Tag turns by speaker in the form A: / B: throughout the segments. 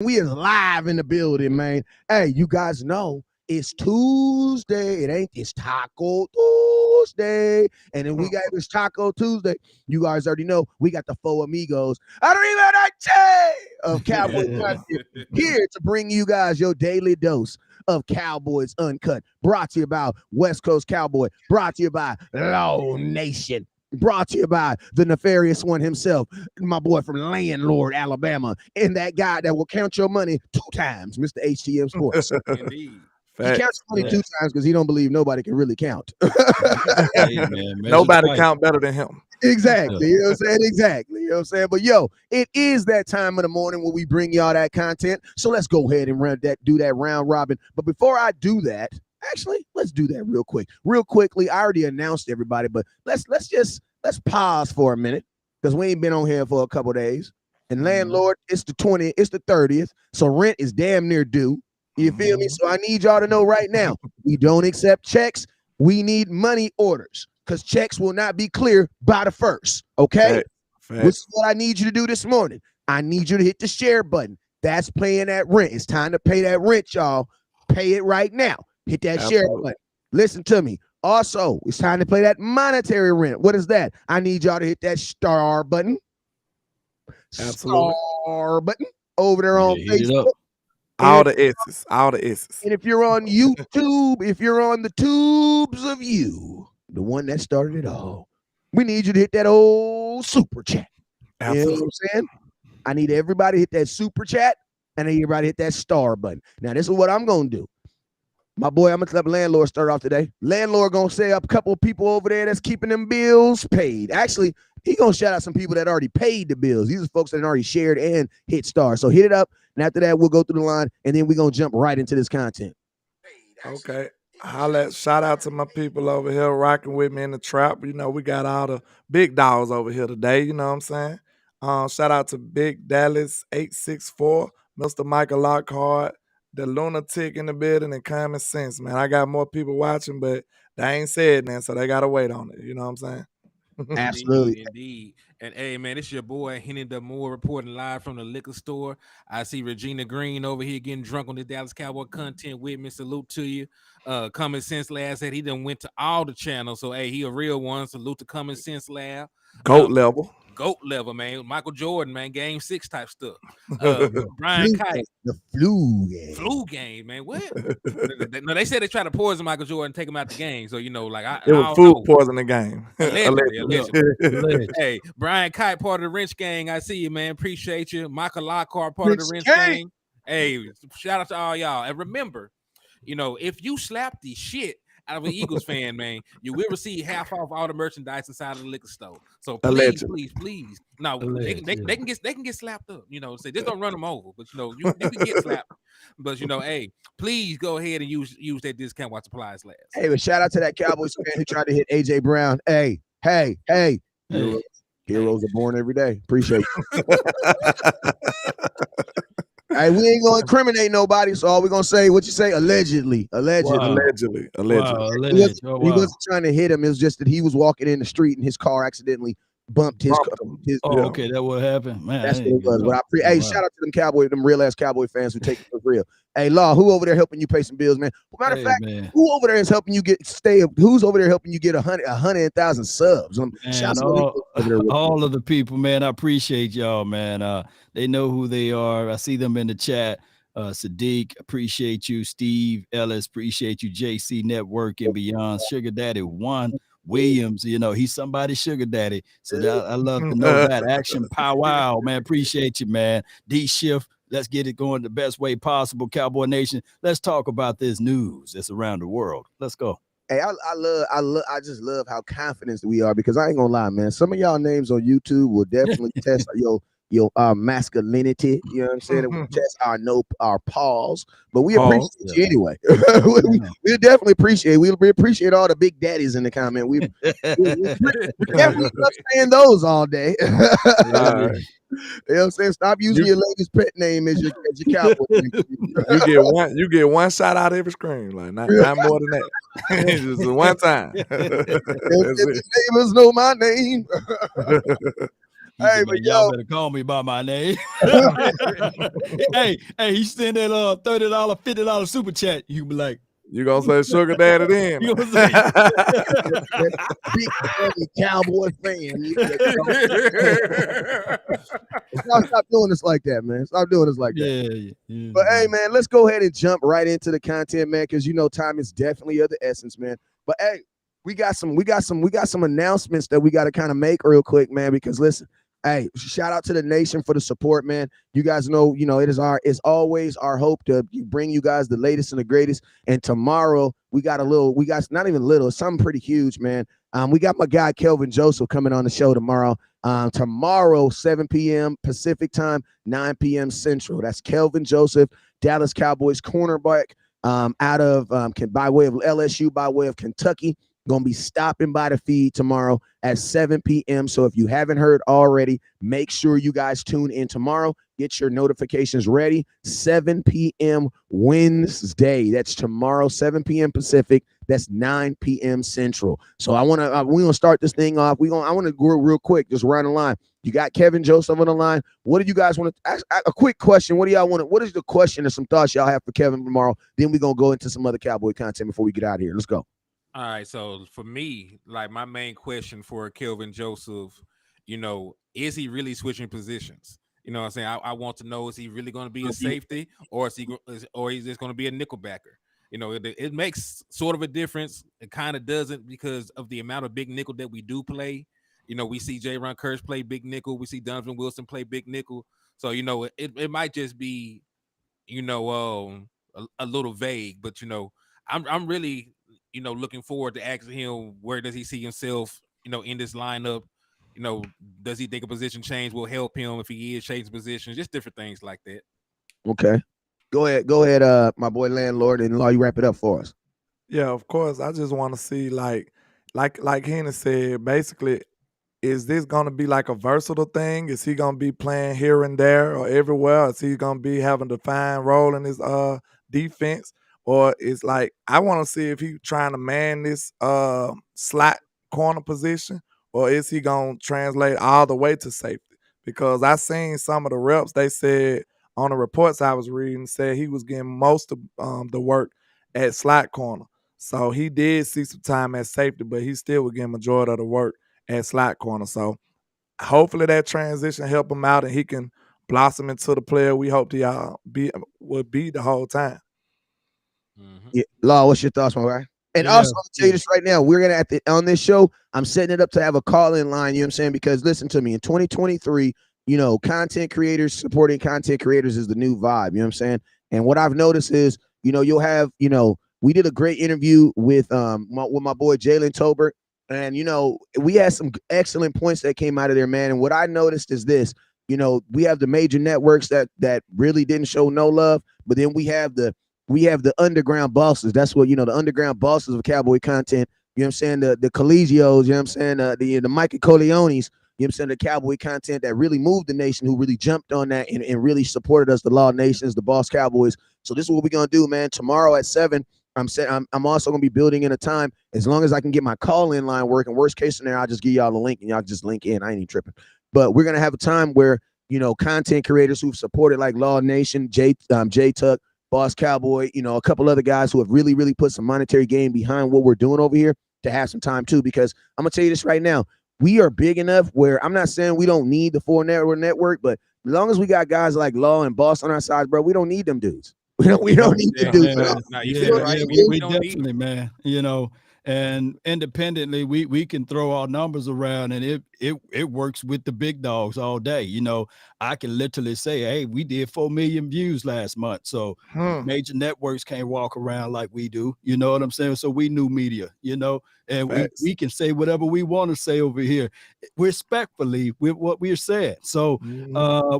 A: We is live in the building, man. Hey, you guys know it's Tuesday. It's Taco Tuesday. And then we got this Taco Tuesday. You guys already know we got the Four Amigos of Cowboy content here to bring you guys your daily dose of Cowboys Uncut. Brought to you by West Coast Cowboy. Brought to you by Low Nation. Brought to you by the nefarious one himself, my boy from Landlord, Alabama, and that guy that will count your money 2 times, Mr. HTM Sports.
B: Indeed.
A: He counts money 2 times because he don't believe nobody can really count.
C: Hey, man,
D: nobody count better than him.
A: Exactly. You know what I'm saying? Exactly. You know what I'm saying? But yo, it is that time of the morning where we bring y'all that content. So let's go ahead and do that round robin. But before I do that, actually, let's do that real quick. Real quickly, I already announced everybody, but let's pause for a minute because we ain't been on here for a couple days. And Landlord, it's the 30th, so rent is damn near due. You feel me? So I need y'all to know right now, we don't accept checks. We need money orders because checks will not be clear by the 1st. Okay? This is what I need you to do this morning. I need you to hit the share button. That's paying that rent. It's time to pay that rent, y'all. Pay it right now. Hit that share button. Listen to me. Also, it's time to play that monetary rent. What is that? I need y'all to hit that star button.
D: Absolutely.
A: Star button over there on Facebook.
D: All the S's.
A: And if you're on YouTube, if you're on the tubes of you, the one that started it all, we need you to hit that old super chat.
D: Absolutely.
A: You know what I'm saying? I need everybody to hit that super chat, and I need everybody to hit that star button. Now, this is what I'm going to do. My boy, I'm going to let Landlord start off today. Landlord going to say up a couple of people over there that's keeping them bills paid. Actually, he going to shout out some people that already paid the bills. These are folks that already shared and hit star. So hit it up, and after that, we'll go through the line, and then we're going to jump right into this content.
D: Okay. Shout out to my people over here rocking with me in the trap. You know, we got all the big dogs over here today. You know what I'm saying? Shout out to Big Dallas 864, Mr. Michael Lockhart, the lunatic in the building, and Common Sense, man. I got more people watching, but they ain't said that, so they got to wait on it. You know what I'm saying?
A: Absolutely.
B: Indeed. And hey, man, it's your boy Henny the Moore reporting live from the liquor store. I see Regina Green over here getting drunk on the Dallas Cowboy content with me. Salute to you. Common Sense Lab said he done went to all the channels. So hey, he a real one. Salute to Common Sense Lab.
D: GOAT level, man.
B: Michael Jordan, man. Game 6 type stuff. Brian Kite.
A: The flu
B: game, man. What? No, they said they tried to poison Michael Jordan, take him out the game. So you know, like
D: it was food poisoning game.
B: Allegedly. Hey, Brian Kite, part of the Wrench Gang. I see you, man. Appreciate you. Michael Lockhart, part of the Wrench Gang. Hey, shout out to all y'all. And remember, you know, if you slap the shit out of an Eagles fan, man, you will receive half off all the merchandise inside of the liquor store. So please. No, they can get slapped up. You know, say just don't run them over, but you know, you can get slapped. But you know, hey, please go ahead and use that discount while supplies last.
A: Hey, but shout out to that Cowboys fan who tried to hit AJ Brown. Hey. Heroes are born every day. Appreciate you. Hey, we ain't gonna incriminate nobody, so all we're gonna say, what you say, allegedly.
D: Wow.
A: He wasn't trying to hit him. It was just that he was walking in the street and his car accidentally bumped his.
C: Okay, that what happened, man.
A: That's what it was. But shout out to them real ass Cowboy fans who take it for real. Hey, Law, who over there helping you pay some bills, man? Matter of fact, man, who over there is helping you who's over there helping you get 100,000 subs?
C: Man, all of the people, man. I appreciate y'all, man. They know who they are. I see them in the chat. Sadiq, appreciate you. Steve Ellis, appreciate you. JC Network and beyond. Sugar Daddy 1. Williams, you know, he's somebody's sugar daddy. So I love to know that. Action powwow, man. Appreciate you, man. D Shift, let's get it going the best way possible. Cowboy Nation, let's talk about this news that's around the world. Let's go.
A: Hey, I just love how confident we are, because I ain't gonna lie, man. Some of y'all names on YouTube will definitely test your masculinity, you know what I'm saying? It will test our pause, but we appreciate you anyway. we definitely appreciate. We appreciate all the big daddies in the comment. We definitely saying those all day. You know what I'm saying? Stop using your lady's pet name as your cowboy.
D: You get one shot out of every screen, like not more than that. Just one time.
A: Neighbors know my name.
C: He said, man, y'all better call me by my name. hey, he send that $30, $50 super chat. You be like,
D: you gonna say sugar daddy then?
C: You gonna say
A: big heavy Cowboy fan. Stop doing this like that, man. Stop doing this like that.
C: Yeah.
A: But hey, man, let's go ahead and jump right into the content, man, because time is definitely of the essence, man. But hey, we got some announcements that we got to kind of make real quick, man. Because listen, hey, shout out to the nation for the support, man. You guys know, it's always our hope to bring you guys the latest and the greatest. And tomorrow we got not even little, something pretty huge, man. We got my guy Kelvin Joseph coming on the show tomorrow. Tomorrow, 7 p.m. Pacific time, 9 p.m. Central. That's Kelvin Joseph, Dallas Cowboys cornerback, out of by way of LSU, by way of Kentucky. Going to be stopping by the feed tomorrow at 7 p.m. So if you haven't heard already, make sure you guys tune in tomorrow. Get your notifications ready. 7 p.m. Wednesday. That's tomorrow, 7 p.m. Pacific. That's 9 p.m. Central. So we're gonna start this thing off. I want to go real quick, just run the line. You got Kelvin Joseph on the line. What do you guys want to ask? A quick question. What do y'all want? What is the question or some thoughts y'all have for Kelvin tomorrow? Then we're gonna go into some other Cowboy content before we get out of here. Let's go.
B: All right, so for me, like my main question for Kelvin Joseph, is he really switching positions? You know what I'm saying? I want to know, is he really going to be a safety or is he just going to be a nickelbacker? It makes sort of a difference. It kind of doesn't because of the amount of big nickel that we do play. We see J-Ron Kirsch play big nickel. We see Donovan Wilson play big nickel. So, it might just be, a little vague, but, I'm really, looking forward to asking him where does he see himself, in this lineup. Does he think a position change will help him if he is changing positions? Just different things like that.
A: Okay. Go ahead, my boy landlord, and Law, you wrap it up for us.
D: Yeah, of course. I just want to see like Henry said, basically, is this gonna be like a versatile thing? Is he gonna be playing here and there or everywhere? Is he gonna be having a defined role in his defense? Or it's like I want to see if he's trying to man this slot corner position, or is he gonna translate all the way to safety? Because I seen some of the reps, they said on the reports I was reading, said he was getting most of the work at slot corner. So he did see some time at safety, but he still was getting majority of the work at slot corner. So hopefully that transition help him out and he can blossom into the player we hope he will be the whole time.
A: Mm-hmm. Yeah, Law, what's your thoughts, my guy? And also, I'll tell you this right now, we're gonna on this show, I'm setting it up to have a call-in line, you know what I'm saying? Because listen to me, in 2023, content creators supporting content creators is the new vibe, you know what I'm saying? And what I've noticed is, you'll have, we did a great interview with my boy Jalen Tolbert, and we had some excellent points that came out of there, man. And what I noticed is this, we have the major networks that really didn't show no love, but then we have the underground bosses. That's what, the underground bosses of Cowboy content, you know what I'm saying? The Collegios, you know what I'm saying? The Micah Corleones, you know what I'm saying? The Cowboy content that really moved the nation, who really jumped on that and really supported us, the Law Nations, the Boss Cowboys. So this is what we're going to do, man. Tomorrow at 7, I'm also going to be building in a time, as long as I can get my call-in line working. Worst case scenario, I'll just give y'all the link and y'all just link in. I ain't even tripping. But we're going to have a time where, content creators who've supported like Law Nation, J Tuck, Boss Cowboy, a couple other guys who have really, really put some monetary gain behind what we're doing over here, to have some time too. Because I'm going to tell you this right now, we are big enough where I'm not saying we don't need the 4 network, but as long as we got guys like Law and Boss on our side, bro, we don't need them dudes. We don't need them dudes.
C: We definitely, man, and independently, we can throw our numbers around, and it works with the big dogs all day. I can literally say, hey, we did 4 million views last month. So major networks can't walk around like we do. You know what I'm saying? So we new media, and we can say whatever we want to say over here, respectfully with what we're saying. So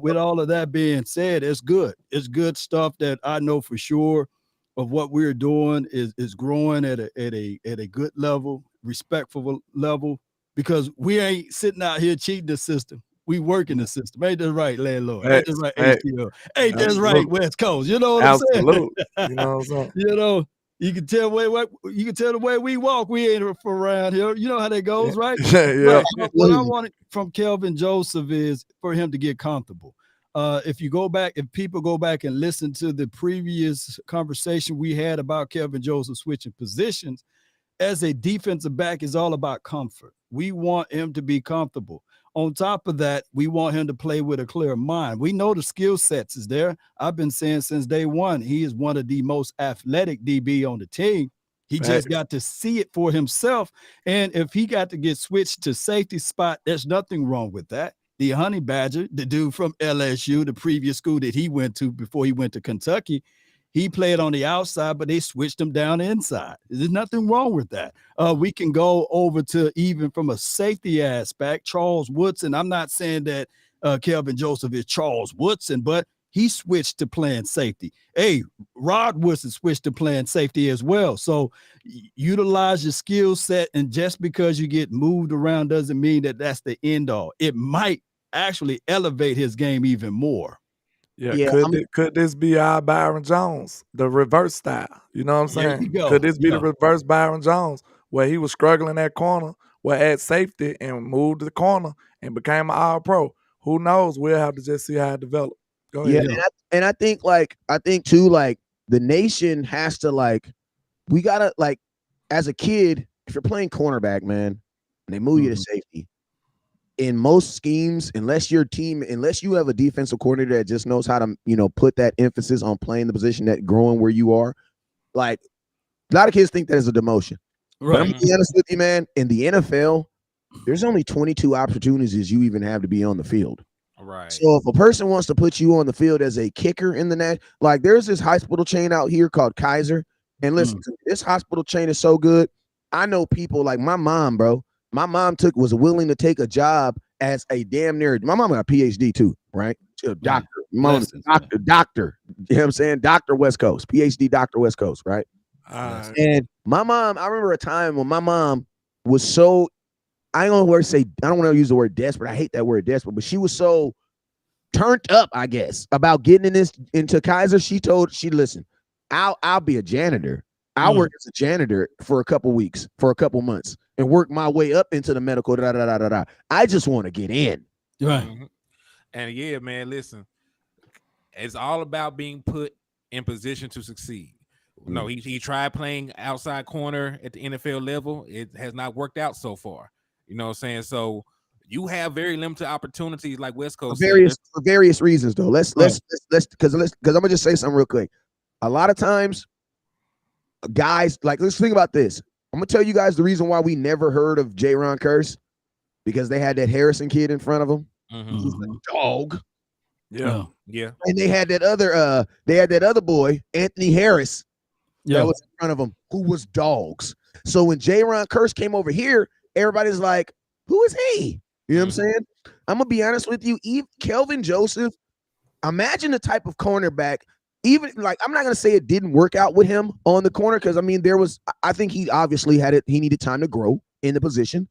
C: with all of that being said, it's good. It's good stuff that I know for sure of what we're doing is growing at a good level, respectful level, because we ain't sitting out here cheating the system. We work in the system. Ain't that right, landlord? Ain't that right, HTL? Ain't that right, West Coast? You know what I'm saying?
D: You know what I'm saying?
C: You can tell the way we walk. We ain't around here. You know how that goes, right?
D: Yeah.
C: What I wanted from Kelvin Joseph is for him to get comfortable. If people go back and listen to the previous conversation we had about Kelvin Joseph switching positions, as a defensive back is all about comfort. We want him to be comfortable. On top of that, we want him to play with a clear mind. We know the skill sets is there. I've been saying since day one, he is one of the most athletic DB on the team. He just got to see it for himself. And if he got to get switched to safety spot, there's nothing wrong with that. The Honey Badger, the dude from LSU, the previous school that he went to before he went to Kentucky, he played on the outside, but they switched him down inside. There's nothing wrong with that. We can go over to even from a safety aspect, Charles Woodson. I'm not saying that Kelvin Joseph is Charles Woodson, but he switched to playing safety. Hey, Rod Woodson switched to playing safety as well. So utilize your skill set, and just because you get moved around doesn't mean that that's the end all. It might actually elevate his game even more.
D: Yeah, could this be our Byron Jones, the reverse style? You know what I'm saying? Could this be the reverse Byron Jones, where he was struggling at corner, where at safety and moved to the corner and became an All-Pro? Who knows? We'll have to just see how it develops. Go ahead.
A: Yeah, and I think too, like the nation has to we gotta as a kid, if you're playing cornerback, man, and they move you to safety. In most schemes, unless you have a defensive coordinator that just knows how to, put that emphasis on playing the position, that growing where you are, like a lot of kids think that is a demotion. Right. But I'm gonna be honest with you, man. In the NFL, there's only 22 opportunities you even have to be on the field.
B: Right.
A: So if a person wants to put you on the field as a kicker in the net, like there's this hospital chain out here called Kaiser, and listen, this hospital chain is so good. I know people like my mom, bro. My mom was willing to take a job as a damn near. My mom got a PhD too, right? She's a doctor. Doctor. You know what I'm saying? Dr. West Coast, PhD, Dr. West Coast, right? And my mom, I remember a time when my mom was so, I don't want to use the word desperate. I hate that word desperate, but she was so turned up, I guess, about getting into Kaiser. Listen, I'll be a janitor. I'll work as a janitor for a couple weeks, for a couple months, and work my way up into the medical. I just want to get in.
C: Right.
B: Mm-hmm. And yeah, man, listen, it's all about being put in position to succeed. No, he tried playing outside corner at the NFL level. It has not worked out so far. You know what I'm saying? So you have very limited opportunities, like West Coast
A: for various reasons, though. Let's because I'm gonna just say something real quick. A lot of times, guys, let's think about this. I'm gonna tell you guys the reason why we never heard of J-Ron Curse, because they had that Harrison kid in front of him. He's a dog.
B: Yeah.
A: And they had that other boy, Anthony Harris, that was in front of him, who was dogs. So when J-Ron Curse came over here, everybody's like, who is he? You know what I'm saying? I'm gonna be honest with you. Kelvin Joseph, imagine the type of cornerback. Even I'm not gonna say it didn't work out with him on the corner, because I think he obviously he needed time to grow in the position.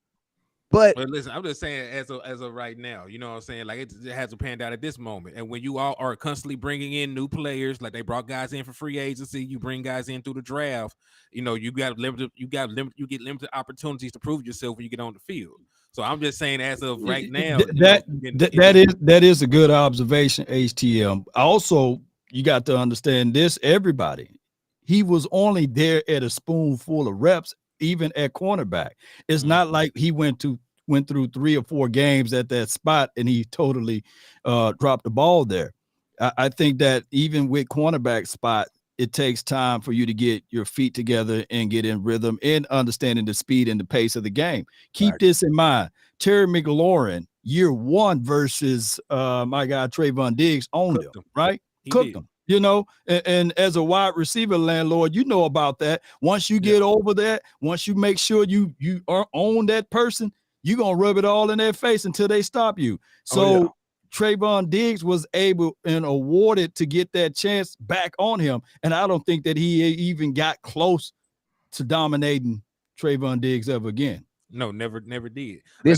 A: But
B: listen, I'm just saying as of right now, you know what I'm saying? Like it hasn't panned out at this moment. And when you all are constantly bringing in new players, like they brought guys in for free agency, you bring guys in through the draft, you get limited opportunities to prove yourself when you get on the field. So I'm just saying, as of right now,
C: that is a good observation, HTM. Also, you got to understand this, everybody. He was only there at a spoonful of reps, even at cornerback. It's not like he went through 3 or 4 games at that spot and he totally dropped the ball there. I think that even with cornerback spot, it takes time for you to get your feet together and get in rhythm and understanding the speed and the pace of the game. Keep this in mind. Terry McLaurin, year 1 versus my guy Trayvon Diggs owned him, right? Cooked him. And as a wide receiver landlord, you know about that. Once you get over that, once you make sure you own that person, you're going to rub it all in their face until they stop you. So Trayvon Diggs was able and awarded to get that chance back on him. And I don't think that he even got close to dominating Trayvon Diggs ever again.
B: No, never did.
A: I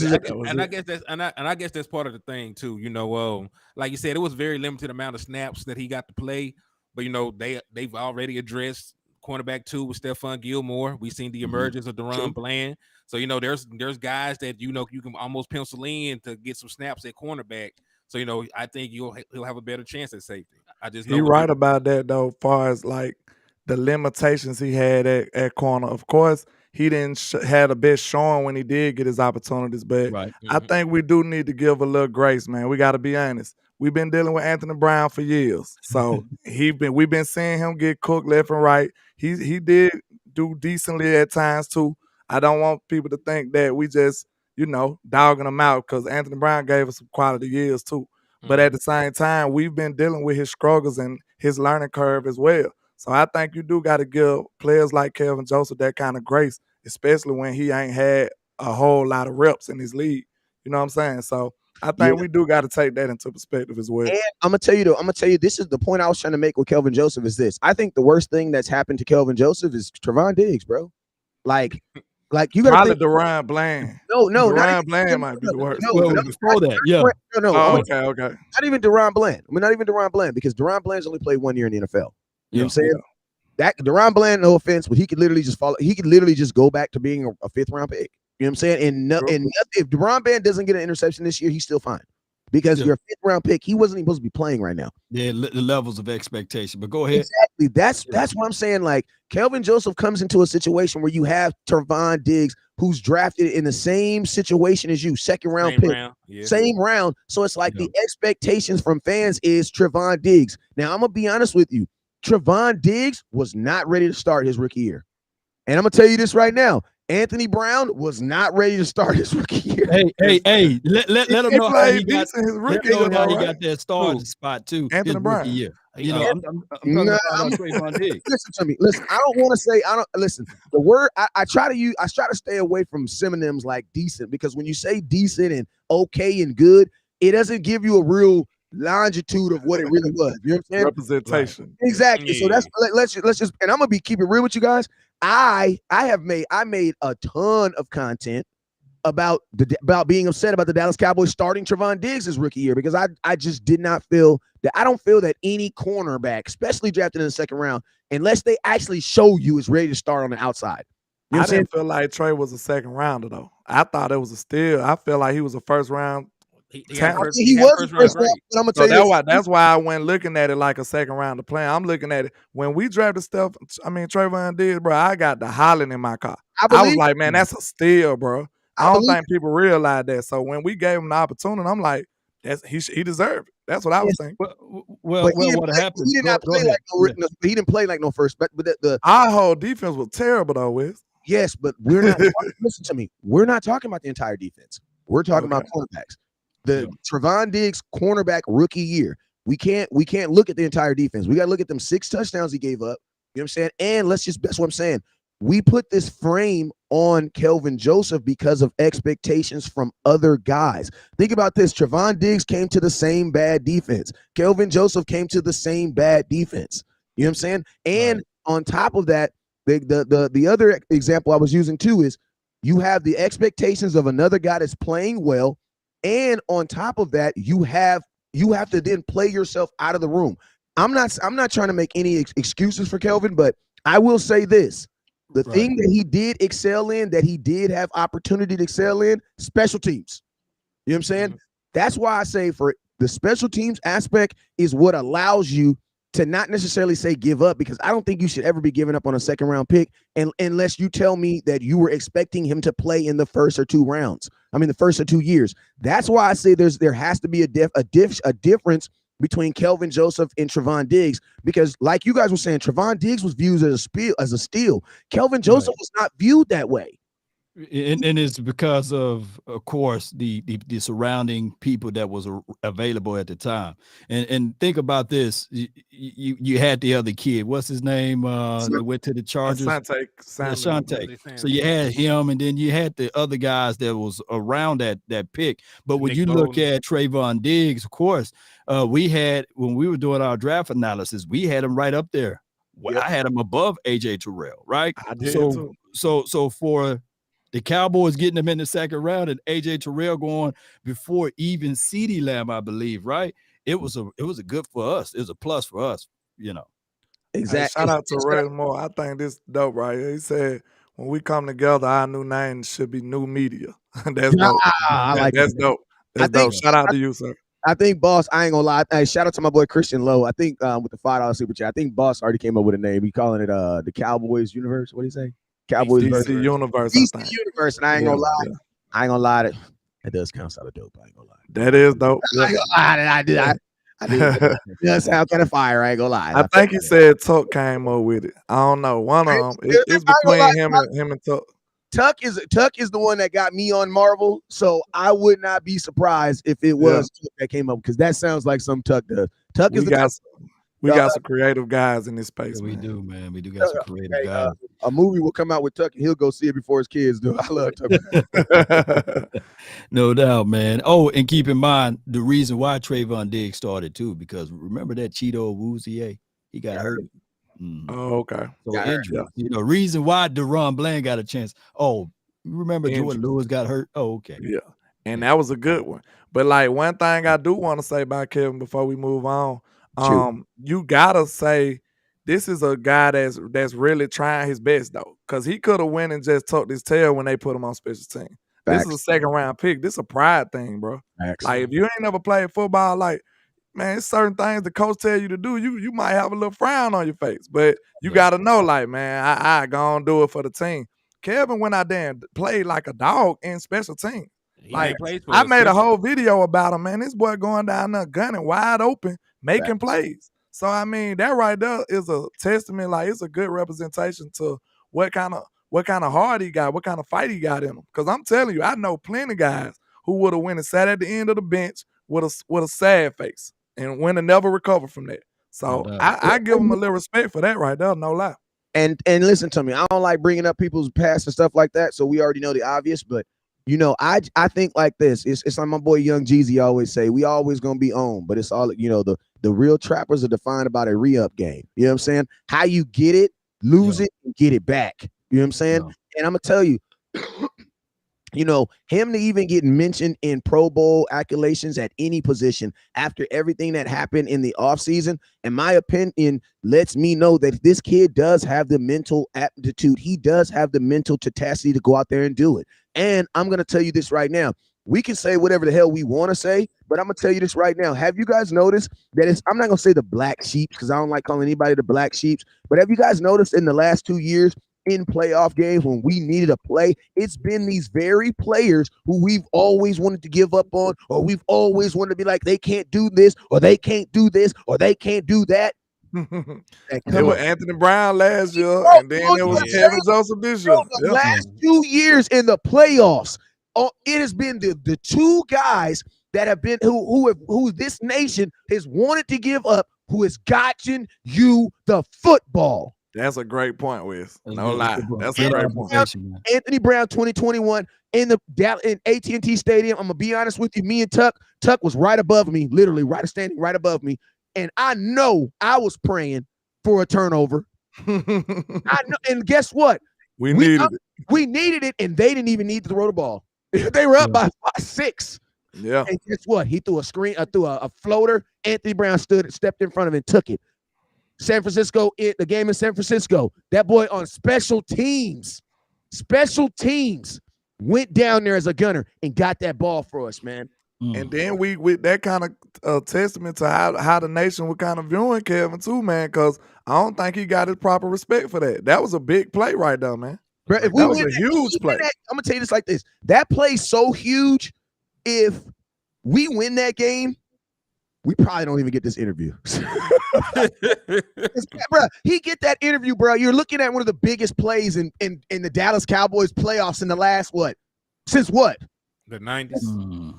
B: guess that's part of the thing too. Like you said, it was very limited amount of snaps that he got to play, but they've already addressed cornerback 2 with Stephon Gilmore. We've seen the emergence of Deron Bland. So, you know, there's guys that, you know, you can almost pencil in to get some snaps at cornerback. So, you know, I think he'll have a better chance at safety. I just know
D: You're right about that, though, as far as like the limitations he had at corner. Of course, he didn't had a best showing when he did get his opportunities, but I think we do need to give a little grace, man. We got to be honest. We've been dealing with Anthony Brown for years, so we've been seeing him get cooked left and right. He did do decently at times too. I don't want people to think that we just, you know, dogging him out, because Anthony Brown gave us some quality years too. But at the same time, we've been dealing with his struggles and his learning curve as well. So I think you do got to give players like Kelvin Joseph that kind of grace, especially when he ain't had a whole lot of reps in his league. You know what I'm saying? So I think we do got to take that into perspective as well.
A: And I'm gonna tell you, this is the point I was trying to make with Kelvin Joseph is this. I think the worst thing that's happened to Kelvin Joseph is Trevon Diggs, bro. Like you got
D: probably Deron Bland.
A: No,
D: Deron Bland might be the worst.
C: Before that, yeah.
A: No.
D: Okay.
A: Not even Deron Bland. I mean, not even Deron Bland, because Deron Bland's only played 1 year in the NFL. You know what I'm saying? That Deron Bland, no offense, but he could literally just follow. He could literally just go back to being a 5th round pick. You know what I'm saying? And if Deron Bland doesn't get an interception this year, he's still fine. Because you're a 5th round pick, he wasn't even supposed to be playing right now.
C: Yeah, the levels of expectation. But go ahead.
A: Exactly. That's what I'm saying. Like, Kelvin Joseph comes into a situation where you have Trevon Diggs, who's drafted in the same situation as you, 2nd round pick, same round. So it's like the expectations from fans is Trevon Diggs. Now, I'm gonna be honest with you. Trevon Diggs was not ready to start his rookie year. And I'm gonna tell you this right now. Anthony Brown was not ready to start his rookie year.
C: Hey, let him know how he got his rookie year. How he got that starting spot too.
D: Anthony Brown.
C: Year. You know, I'm talking about Trevon Diggs.
A: Listen to me. Listen, I don't want to say listen. The word I try to stay away from synonyms like decent, because when you say decent and okay and good, it doesn't give you a real longitude of what it really was. You know what I'm saying?
D: Representation.
A: Right. Exactly. So that's let's just, and I'm gonna keep it real with you guys. I made a ton of content about being upset about the Dallas Cowboys starting Trevon Diggs his rookie year, because I just did not feel that. I don't feel that any cornerback, especially drafted in the 2nd round, unless they actually show you is ready to start on the outside. You know
D: I didn't feel like Trey was a 2nd rounder though. I thought it was a steal. I felt like he was a 1st round.
A: He was a first round. I'm gonna tell you
D: that's why I went looking at it like a 2nd round to play. I'm looking at it when we drafted stuff. I mean, Trevon Diggs, bro. I got the hollering in my car. I was like, man, that's a steal, bro. I don't think people realize that. So when we gave him the opportunity, I'm like, he deserved it. That's what I was thinking.
C: Well, what happened?
A: He did not play like he didn't play like no first. But
D: our whole defense was terrible though, Wiz.
A: Yes, but we're not. Listen to me. We're not talking about the entire defense. We're talking about cornerbacks. The Trevon Diggs cornerback rookie year. We can't look at the entire defense. We got to look at them 6 touchdowns he gave up. You know what I'm saying? And that's what I'm saying. We put this frame on Kelvin Joseph because of expectations from other guys. Think about this. Trevon Diggs came to the same bad defense. Kelvin Joseph came to the same bad defense. You know what I'm saying? And on top of that, the other example I was using too is you have the expectations of another guy that's playing well. And on top of that, you have to then play yourself out of the room. I'm not trying to make any excuses for Kelvin, but I will say this. The thing that he did excel in, that he did have opportunity to excel in, special teams. You know what I'm saying? That's why I say for the special teams aspect is what allows you to not necessarily say give up, because I don't think you should ever be giving up on a 2nd round pick unless you tell me that you were expecting him to play in the 1st or 2 rounds. I mean, the 1st or 2 years. That's why I say there has to be a difference between Kelvin Joseph and Trevon Diggs, because like you guys were saying, Trevon Diggs was viewed as a steal. Kelvin Joseph was not viewed that way.
C: And it's because of course, the surrounding people that was available at the time. And think about this: you had the other kid. What's his name? That went to the Chargers. Asante. So you had him, and then you had the other guys that was around that pick. But when you look at Trevon Diggs, of course, we had, when we were doing our draft analysis, we had him right up there. Well, I had him above AJ Terrell, right?
D: I did too.
C: So for the Cowboys getting him in the 2nd round and AJ Terrell going before even CeeDee Lamb, I believe, right? It was a good for us. It was a plus for us, you know.
A: Exactly.
D: Hey, shout out to Ray Moore. I think this dope right here. He said, when we come together, our new name should be New Media. That's dope.
A: I like
D: That's
A: that.
D: dope. That's dope. Shout out to you, sir.
A: I think Boss, I ain't gonna lie. Hey, shout out to my boy Christian Lowe. I think with the $5 super chat, I think Boss already came up with a name. We calling it the Cowboys Universe. What do you say? Cowboys
D: DC Universe.
A: DC Universe. And I ain't gonna lie.
D: Yeah.
A: I ain't gonna lie. That does sound dope. I ain't gonna lie.
D: That is dope.
A: I ain't gonna lie. I did. It does sound kind of fire. I ain't gonna lie.
D: I think he said Tuck came up with it. I don't know. One of them. It's between him and Tuck.
A: Tuck is the one that got me on Marvel, so I would not be surprised if it was Tuck that came up, because that sounds like some Tuck does. Tuck is
D: we got some creative guys in this space.
C: We do, man. We do got some creative guys.
A: A movie will come out with Tuck, and he'll go see it before his kids do. I love Tuck.
C: No doubt, man. Oh, and keep in mind the reason why Trayvon Diggs started too, because remember that Cheeto Woozier? He got hurt.
D: Oh, okay.
C: So injury. You know, reason why Deron Bland got a chance. Oh, you remember Jordan Lewis got hurt? Oh, okay.
D: Yeah. And that was a good one. But like one thing I do want to say about Kelvin before we move on, you gotta say this is a guy that's really trying his best though. Cause he could have went and just tucked his tail when they put him on special team. This is a second round pick. This is a pride thing, bro. Like if you ain't never played football, like, man, it's certain things the coach tell you to do. You might have a little frown on your face, but you got to know, like, man, I gonna do it for the team. Kelvin went out there and played like a dog in special team. Like, I made a whole video about him, man. This boy going down there gunning wide open, making plays. So, I mean, that right there is a testament. Like, it's a good representation to what kind of heart he got, what kind of fight he got in him. Because I'm telling you, I know plenty of guys who would have went and sat at the end of the bench with a sad face and went and never recovered from that. So I give him a little respect for that right there, no lie.
A: And listen to me, I don't like bringing up people's past and stuff like that, so we already know the obvious, but you know, I think like this. It's like my boy Young Jeezy always say, we always gonna be on, but it's all, you know, the real trappers are defined about a re-up game. You know what I'm saying? How you get it, lose it, and get it back. You know what I'm saying? And I'm gonna tell you, you know, him to even get mentioned in Pro Bowl accolations at any position after everything that happened in the offseason, in my opinion, lets me know that this kid does have the mental aptitude. He does have the mental tenacity to go out there and do it. And I'm going to tell you this right now. We can say whatever the hell we want to say, but I'm going to tell you this right now. Have you guys noticed that I'm not going to say the black sheep, because I don't like calling anybody the black sheep, but have you guys noticed in the last 2 years, in playoff games when we needed a play, it's been these very players who we've always wanted to give up on, or we've always wanted to be like, they can't do this, or they can't do this, or they can't do that.
D: It was Anthony Brown last year, and then it was Kelvin Joseph this year.
A: The last 2 years in the playoffs, it has been the two guys that have been who this nation has wanted to give up, who has gotten you the football.
D: That's a great point, Wes. No lie. That's a great point.
A: Anthony Brown 2021 in AT&T Stadium. I'm going to be honest with you. Me and Tuck was right above me, literally standing right above me. And I know I was praying for a turnover. I know, and guess what?
D: We needed
A: it, and they didn't even need to throw the ball. They were up by 6.
D: Yeah.
A: And guess what? He threw a floater. Anthony Brown stepped in front of him and took it. San Francisco, the game in San Francisco, that boy on special teams went down there as a gunner and got that ball for us, man.
D: And then we with that kind of testament to how the nation was kind of viewing Kelvin too, man, because I don't think he got his proper respect for that. That was a big play right there, man.
A: Bro,
D: that was a huge play.
A: I'm going to tell you this like this. That play's so huge, if we win that game, we probably don't even get this interview. Bro, he get that interview, bro. You're looking at one of the biggest plays in the Dallas Cowboys playoffs in the last since what?
B: The 90s.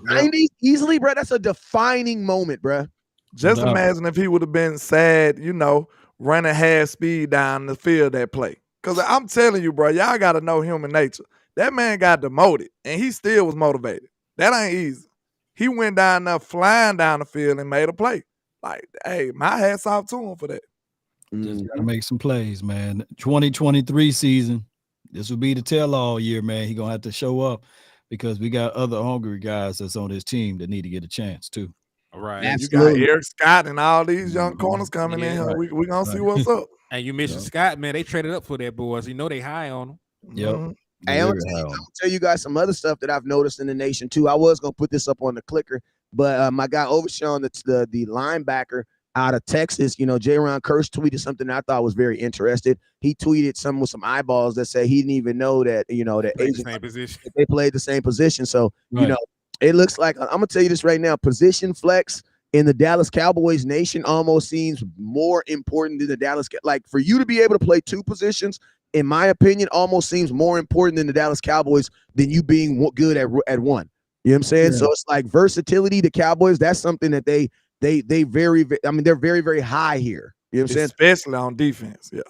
A: 90s easily, bro. That's a defining moment, bro.
D: Just imagine if he would have been sad, you know, running half speed down the field that play. Because I'm telling you, bro, y'all got to know human nature. That man got demoted, and he still was motivated. That ain't easy. He went down there flying down the field and made a play. Like, hey, my hat's off to him for that.
C: Just gotta make some plays, man. 2023 season, this will be the tell-all year, man. He gonna have to show up because we got other hungry guys that's on his team that need to get a chance too.
B: Right.
D: You
A: Absolutely.
D: got Eric Scott and all these young corners coming in
B: Yeah.
D: here. We gonna see what's up.
B: And you mentioned Scott, man. They traded up for that boys. You know they high on him.
C: Yep.
D: Mhm.
A: Hey, I'm gonna tell you guys some other stuff that I've noticed in the nation too. I was gonna put this up on the clicker, but my guy Overshawn, the linebacker out of Texas, J-Ron Curse tweeted something that I thought was very interesting. He tweeted some with some eyeballs that said he didn't even know that that
B: Played the same position.
A: they played the same position. So it looks like I'm gonna tell you this right now. Position flex in the Dallas Cowboys nation almost seems more important than the Dallas. Like for you to be able to play two positions, in my opinion, almost seems more important than the Dallas Cowboys than you being good at one. You know what I'm saying? Yeah. So it's like versatility. The Cowboys, that's something that they very, I mean, they're very, very high here. You know what I'm saying?
D: Especially on defense. Yeah.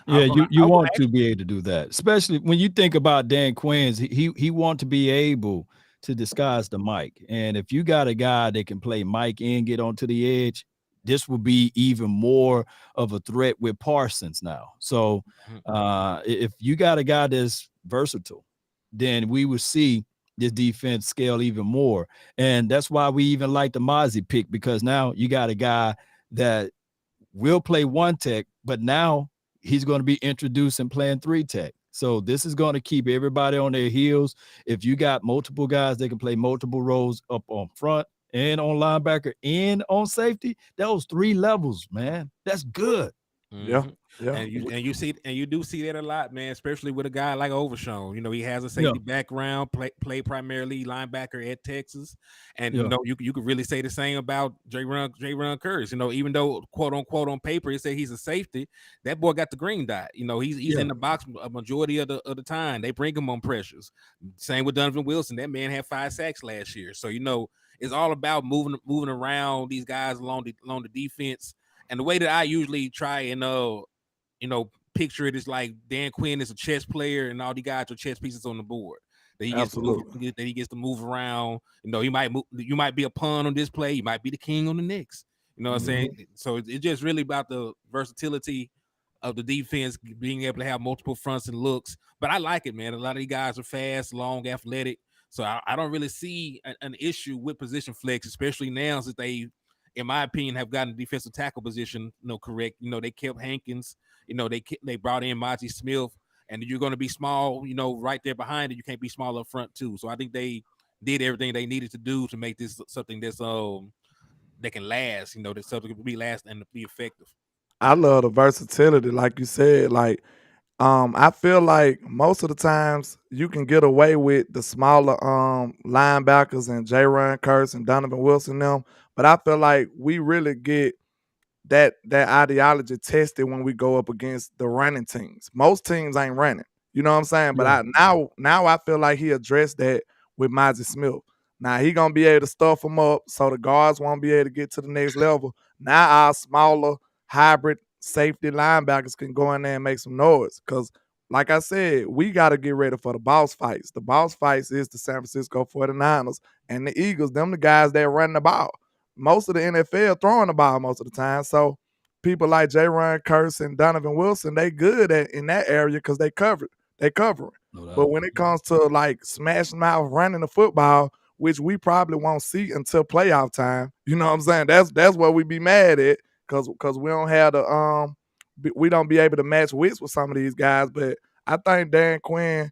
C: Yeah, you want to be able to do that, especially when you think about Dan Quinn's. He want to be able to disguise the Mike, and if you got a guy that can play Mike and get onto the edge, this will be even more of a threat with Parsons now. So if you got a guy that's versatile, then we will see this defense scale even more, and that's why we even like the Mazi pick, because now you got a guy that will play one tech, but now he's going to be introduced and playing three tech. So this is going to keep everybody on their heels. If you got multiple guys that can play multiple roles up on front and on linebacker and on safety, those three levels, man, that's good.
D: Yeah. Yeah.
B: And you do see that a lot, man, especially with a guy like Overshawn. He has a safety background, play primarily linebacker at Texas. And you could really say the same about J-Ron Curse. Even though quote unquote on paper it said he's a safety, that boy got the green dot. He's in the box a majority of the time. They bring him on pressures. Same with Donovan Wilson. That man had 5 sacks last year. So it's all about moving around these guys along the defense. And the way that I usually try and picture it is like Dan Quinn is a chess player, and all the guys are chess pieces on the board. That he gets to move around. You might be a pawn on this play, you might be the king on the next. You know what I'm saying? So it's just really about the versatility of the defense, being able to have multiple fronts and looks. But I like it, man. A lot of these guys are fast, long, athletic. So I don't really see an issue with position flex, especially now since they, in my opinion, have gotten the defensive tackle position correct. They kept Hankins. They brought in Mazi Smith, and you're going to be small, right there behind it. You can't be small up front too. So I think they did everything they needed to do to make this something that's that can last. That something can be last and be effective.
D: I love the versatility, like you said. Like, I feel like most of the times you can get away with the smaller linebackers and J-Ron Curse and Donovan Wilson them, but I feel like we really get that ideology tested when we go up against the running teams. Most teams ain't running. You know what I'm saying? But now I feel like he addressed that with Mazi Smith. Now he gonna be able to stuff them up so the guards won't be able to get to the next level. Now our smaller hybrid safety linebackers can go in there and make some noise. Because like I said, we got to get ready for the boss fights. The boss fights is the San Francisco 49ers and the Eagles. Them the guys that run the ball. Most of the NFL throwing the ball most of the time. So people like J-Ron Curse and Donovan Wilson, they good in that area because they covering. But when it comes to like smashing mouth running the football, which we probably won't see until playoff time, you know what I'm saying? That's what we be mad at because we don't have the we don't be able to match wits with some of these guys. But I think Dan Quinn,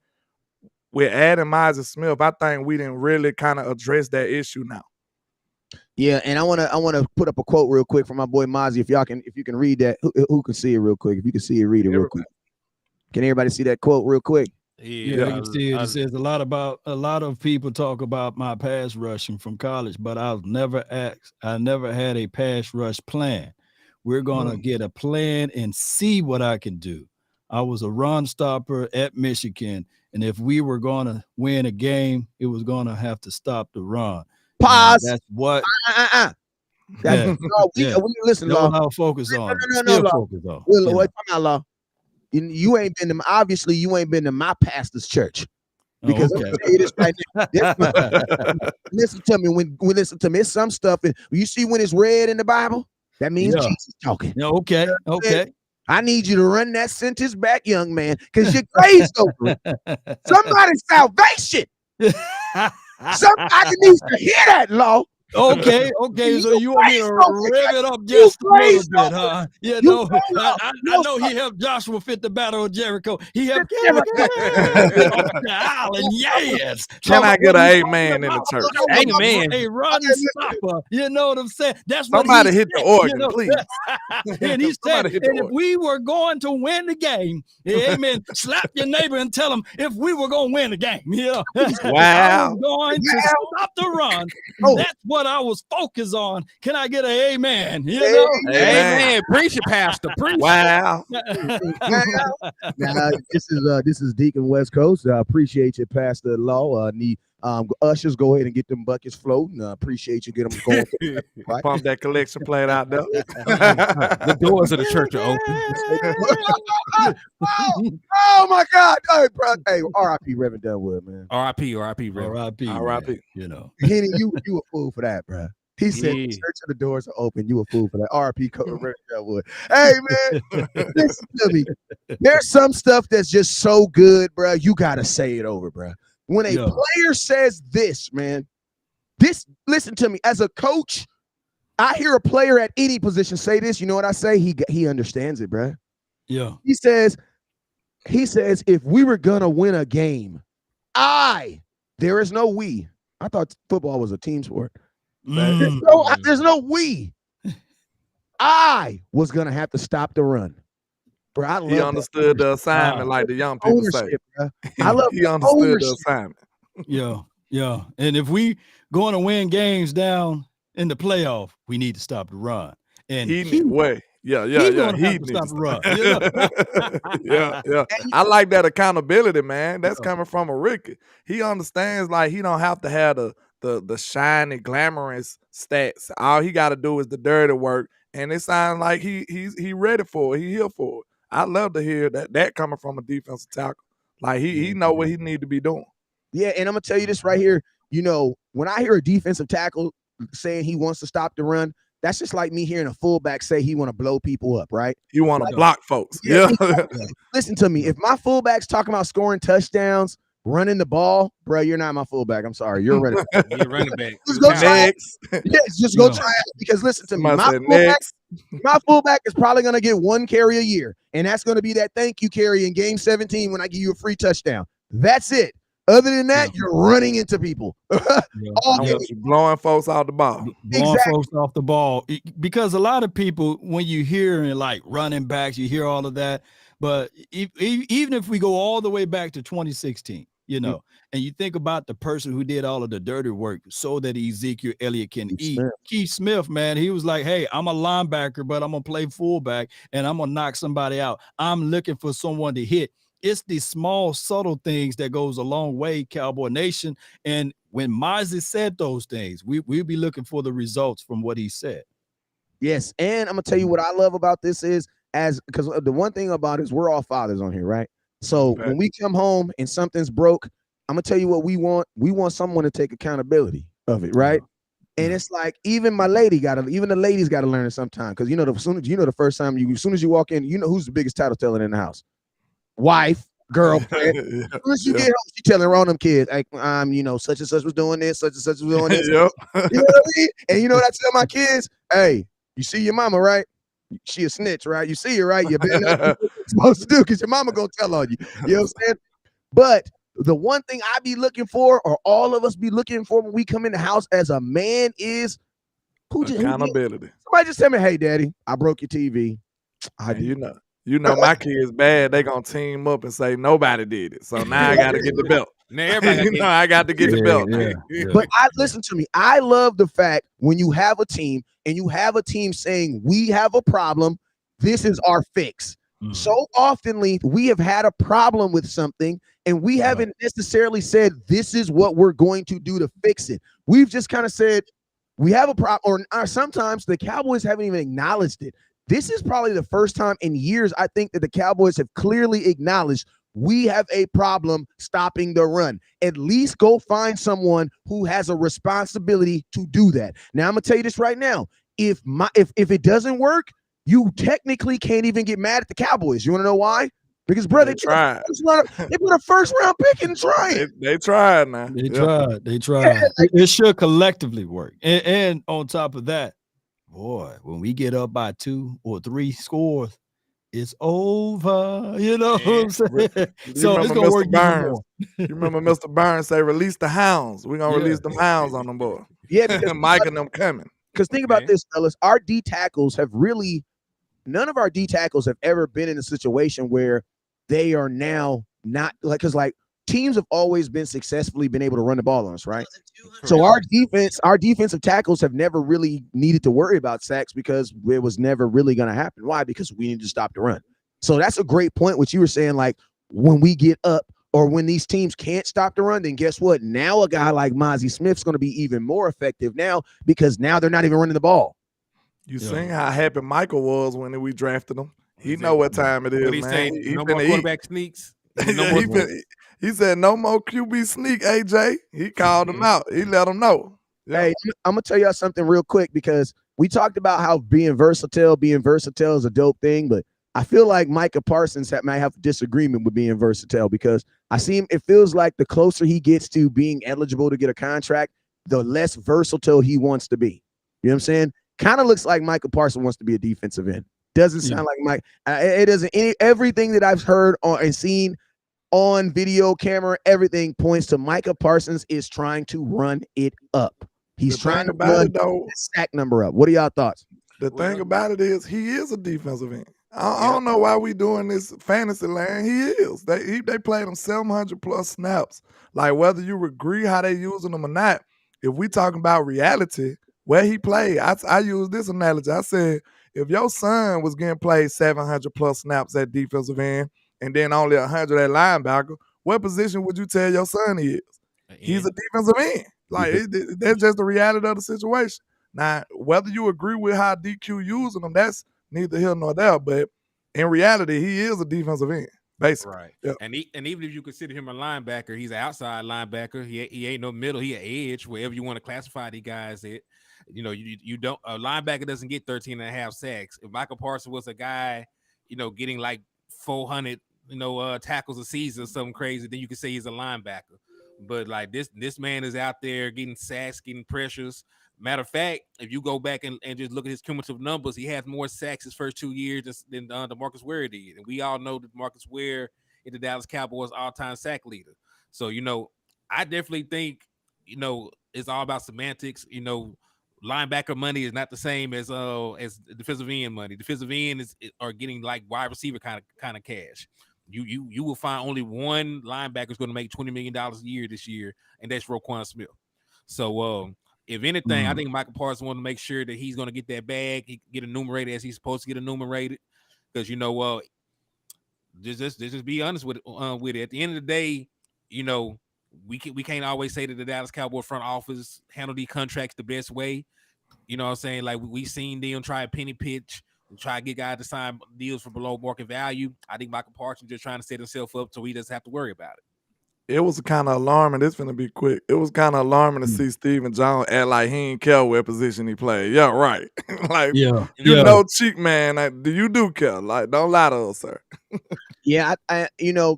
D: with adding Mazi Smith, I think we didn't really kind of address that issue now.
A: Yeah, and I wanna put up a quote real quick from my boy Mazi. If you can read that, who can see it real quick? If you can see it, read it real quick. Can everybody see that quote real quick?
C: Yeah, I can see it. It says a lot of people talk about my pass rushing from college, but I never had a pass rush plan. We're gonna get a plan and see what I can do. I was a run stopper at Michigan, and if we were gonna win a game, it was gonna have to stop the run.
A: Pause.
C: That's what.
A: Listen,
C: Law.
A: Law.
C: Focus on.
A: No, Law. Wait, come out, Law. You ain't been to, obviously you ain't been to my pastor's church. Because I'm gonna tell you this right now. Listen to me. It's some stuff. You see when it's red in the Bible, that means Jesus talking.
C: Okay.
A: I need you to run that sentence back, young man, because your grade's over. Somebody's salvation. Somebody needs to hear that, Law.
C: Okay. So you want me to rev it up just a little bit, huh? You know, I know he helped Joshua fit the battle of Jericho. He helped get off the island. Yes.
D: Can I get an amen in the church?
B: Amen.
C: A run stopper. You know what I'm saying? That's what
D: Somebody hit the organ,
C: you know?
D: please.
C: And he said,
D: Somebody hit the
C: and if
D: organ.
C: we were going to win the game, amen, slap your neighbor and tell him if we were going to win the game. Yeah. I was going to stop the run. That's what I was focused on. Can I get an amen? You know?
B: Amen. Preach it, Pastor. Preach.
D: Wow.
A: Now, this is Deacon West Coast. I appreciate you, Pastor Law. Ushers, go ahead and get them buckets floating. Appreciate you, get them going. Right?
D: Pump that collection plate out there.
B: The doors of the church are open.
A: Oh my God! Hey, bro. Hey, R.I.P. Reverend Dunwood, man.
B: R.I.P. Reverend.
D: R.I.P.
C: You know,
A: Henny, you a fool for that, bro. He said, "The church of the doors are open." You a fool for that. R.I.P. Reverend Dunwood. Hey, man, listen to me. There's some stuff that's just so good, bro. You gotta say it over, bro. When a player says this, man, listen to me. As a coach, I hear a player at any position say this. You know what I say? He understands it, bro.
C: Yeah.
A: He says, if we were gonna win a game, there is no we. I thought football was a team sport. There's no we. I was gonna have to stop the run. Bro, I love
D: he understood the assignment, like the young people say.
A: Bro. I love
D: he understood the assignment.
C: Yeah. And if we going to win games down in the playoff, we need to stop the run. And
D: he needs to stop the run. Yeah. I like that accountability, man. That's coming from a rookie. He understands, like, he don't have to have the shiny, glamorous stats. All he got to do is the dirty work, and it sounds like he ready for it. He here for it. I love to hear that coming from a defensive tackle. Like, he know what he need to be doing.
A: Yeah, and I'm gonna tell you this right here. You know, when I hear a defensive tackle saying he wants to stop the run, that's just like me hearing a fullback say he want to blow people up, right?
D: You want to block folks. Yeah.
A: Listen to me. If my fullback's talking about scoring touchdowns, running the ball, bro, you're not my fullback. I'm sorry. You're running back.
B: You're running back.
A: Just go try it. Yes, just go try it. Because listen to me. My fullback is probably going to get one carry a year, and that's going to be that thank you carry in game 17 when I give you a free touchdown. That's it. Other than that, you're running into people.
D: Blowing folks off the ball.
C: Folks off the ball. Because a lot of people, when you hear like running backs, you hear all of that. But even if we go all the way back to 2016, you know, and you think about the person who did all of the dirty work so that Ezekiel Elliott can eat. Keith Smith, man, he was like, hey, I'm a linebacker, but I'm going to play fullback and I'm going to knock somebody out. I'm looking for someone to hit. It's these small, subtle things that goes a long way, Cowboy Nation. And when Mazi said those things, we'll be looking for the results from what he said.
A: Yes, and I'm going to tell you what I love about this is, because the one thing about it is we're all fathers on here, right? So when we come home and something's broke, I'm gonna tell you what we want. We want someone to take accountability of it, right? And it's like even the ladies gotta learn it sometime. Because the first time as soon as you walk in, you know who's the biggest title teller in the house. Wife, girlfriend. As soon as you get home, she telling all them kids, like, such and such was doing this, such and such was doing this. You know what I mean? And you know what I tell my kids? Hey, you see your mama, right? She a snitch, right? You see her, right? You better not do what you're supposed to do because your mama gonna tell on you. You know what I'm saying? But the one thing I be looking for, or all of us be looking for when we come in the house as a man, is
D: accountability.
A: Somebody just tell me, hey, daddy, I broke your TV.
D: You know my kids bad. They gonna team up and say nobody did it. So now I gotta get the belt.
B: Now everybody
D: I got to get the belt.
A: But listen to me. I love the fact when you have a team and you have a team saying we have a problem, this is our fix. So oftenly we have had a problem with something and we haven't necessarily said this is what we're going to do to fix it. We've just kind of said we have a problem, or sometimes the Cowboys haven't even acknowledged it. This is probably the first time in years I think that the Cowboys have clearly acknowledged we have a problem stopping the run. At least go find someone who has a responsibility to do that. Now I'm gonna tell you this right now. If it doesn't work, you technically can't even get mad at the Cowboys. You want to know why? Because, bro,
D: They tried.
A: They put a first round pick in trying.
D: They tried now.
C: They tried. Yeah, it should collectively work. And on top of that, boy, when we get up by 2 or 3 scores, it's over. You know what I'm saying? So it's gonna work even more.
D: You remember Mr. Burns say, "Release the hounds. We're gonna release them hounds on them, boy."
A: Yeah, because
D: Mike and them coming.
A: Because think about this, fellas. Our D tackles have really, none of our D tackles have ever been in a situation where they are now not like, because like teams have always been successfully been able to run the ball on us, right? So our defensive tackles have never really needed to worry about sacks because it was never really going to happen. Why? Because we need to stop the run. So that's a great point, what you were saying, like when we get up or when these teams can't stop the run, then guess what? Now a guy like Mazi Smith's going to be even more effective now because now they're not even running the ball.
D: You seen how happy Michael was when we drafted him. He know what time it is,
B: what he
D: man.
B: Saying, no more quarterback sneaks.
D: He said no more QB sneak, AJ. He called him out. He let him know.
A: Yeah. Hey, I'm going to tell y'all something real quick because we talked about how being versatile is a dope thing, but I feel like Micah Parsons might have a disagreement with being versatile because I see him. It feels like the closer he gets to being eligible to get a contract, the less versatile he wants to be. You know what I'm saying? Kind of looks like Micah Parsons wants to be a defensive end. Doesn't sound like Mike. It doesn't. Everything that I've heard and seen on video camera, everything points to Micah Parsons is trying to run it up. He's trying to run the sack number up. What are y'all thoughts?
D: The thing about it is he is a defensive end. I don't know why we doing this fantasy land. He is. They played him 700 plus snaps. Like whether you agree how they using him or not, if we talking about reality, where he played, I use this analogy. I said, if your son was getting played 700 plus snaps at defensive end and then only 100 at linebacker, what position would you tell your son he is? He's a defensive end. Like that's just the reality of the situation. Now, whether you agree with how DQ using him, that's neither here nor there. But in reality, he is a defensive end, basically.
B: Right.
D: Yep.
B: And even if you consider him a linebacker, he's an outside linebacker. He ain't no middle. He an edge, wherever you want to classify these guys at. You know, you don't, a linebacker doesn't get 13 and a half sacks. If Micah Parsons was a guy, getting like 400, tackles a season or something crazy, then you could say he's a linebacker. But like this man is out there getting sacks, getting pressures. Matter of fact, if you go back and just look at his cumulative numbers, he has more sacks his first 2 years than DeMarcus Ware did. And we all know that Marcus Ware is the Dallas Cowboys all-time sack leader. So, I definitely think, it's all about semantics. Linebacker money is not the same as defensive end money. Defensive end are getting like wide receiver kind of cash. You will find only one linebacker is going to make $20 million a year this year, and that's Roquan Smith. So if anything, I think Micah Parsons want to make sure that he's going to get that bag, he get enumerated as he's supposed to get enumerated, because just be honest with it. At the end of the day, we can't always say that the Dallas Cowboys front office handle these contracts the best way. You know what I'm saying? Like we seen them try a penny pitch and try to get guys to sign deals for below market value. I think Micah Parsons just trying to set himself up so he doesn't have to worry about it.
D: It was kind of alarming. It's gonna be quick. It was kind of alarming to see Stephen Jones act like he ain't care what position he played. Yeah, right. Like, cheek man. Do you care? Like, don't lie to us, sir.
A: Yeah,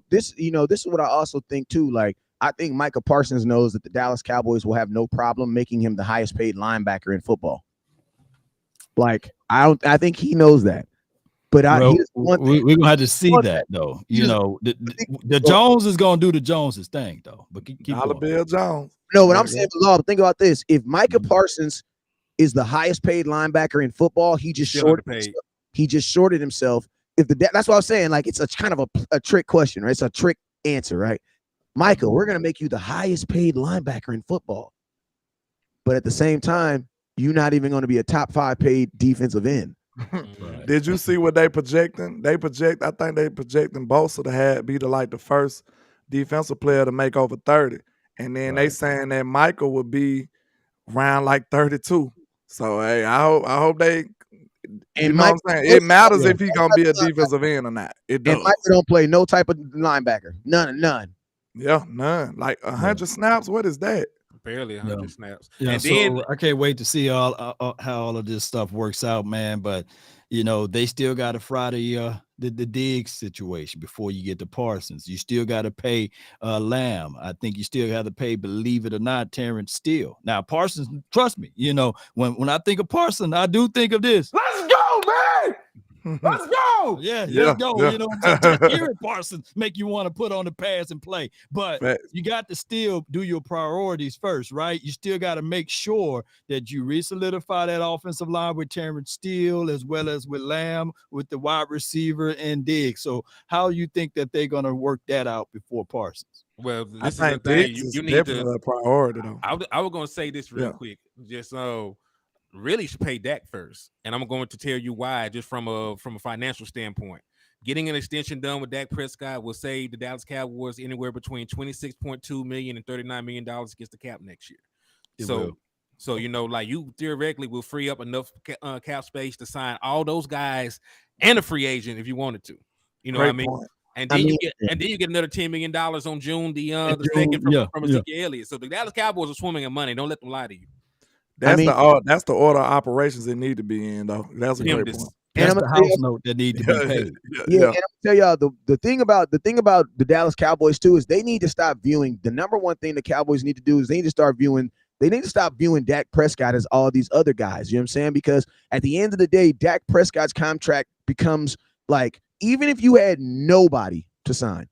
A: this is what I also think too. Like, I think Micah Parsons knows that the Dallas Cowboys will have no problem making him the highest paid linebacker in football. Like, I think he knows that. But
C: we're gonna have to see that though. The Jones is gonna do the Joneses thing though. But keep going.
D: Bill Jones.
A: No, what I'm saying, think about this: if Micah Parsons is the highest paid linebacker in football, he just shorted himself. That's what I was saying. Like, it's a kind of a trick question, right? It's a trick answer, right? Michael, we're gonna make you the highest paid linebacker in football, but at the same time, you're not even going to be a top 5 paid defensive end.
D: Right. Did you see what they projecting? I think they projecting Bosa to be the first defensive player to make over 30. And then they saying that Michael would be around like 32. So hey, I hope they what I'm saying? It matters if he's gonna be a defensive end or not. It does.
A: And Michael don't play no type of linebacker. None.
D: Yeah, none. Like 100 snaps. What is that?
B: Barely 100 snaps.
C: Yeah,
B: and
C: so
B: then
C: I can't wait to see how all of this stuff works out, man. But they still got to fry the the Diggs situation before you get to Parsons. You still got to pay Lamb. I think you still have to pay, believe it or not, Terrence Steele. Now, Parsons, trust me, when I think of Parsons, I do think of this. Let's go, man. Let's go. Yeah, let's go. Yeah. Just hearing Parsons make you want to put on the pads and play. But you got to still do your priorities first, right? You still got to make sure that you re-solidify that offensive line with Terrence Steele as well as with Lamb, with the wide receiver and Diggs. So how you think that they're going to work that out before Parsons?
B: Well, this is the thing. You need to
D: a priority, though.
B: I was going to say this real quick, just so. Really should pay Dak first, and I'm going to tell you why. Just from a financial standpoint, getting an extension done with Dak Prescott will save the Dallas Cowboys anywhere between $26.2 million and $39 million against the cap next year. So you theoretically will free up enough cap space to sign all those guys and a free agent if you wanted to. You know what I mean? Point. And then you get another $10 million on June the second from Ezekiel Elliott. So the Dallas Cowboys are swimming in money. Don't let them lie to you.
D: That's the order of operations they need to be in, though. That's a great point.
C: That's the house note that need to be paid.
A: And I'll tell y'all the thing about the Dallas Cowboys too is they need to stop viewing the number one thing the Cowboys need to do is they need to stop viewing Dak Prescott as all these other guys. You know what I'm saying? Because at the end of the day, Dak Prescott's contract becomes like, even if you had nobody to sign,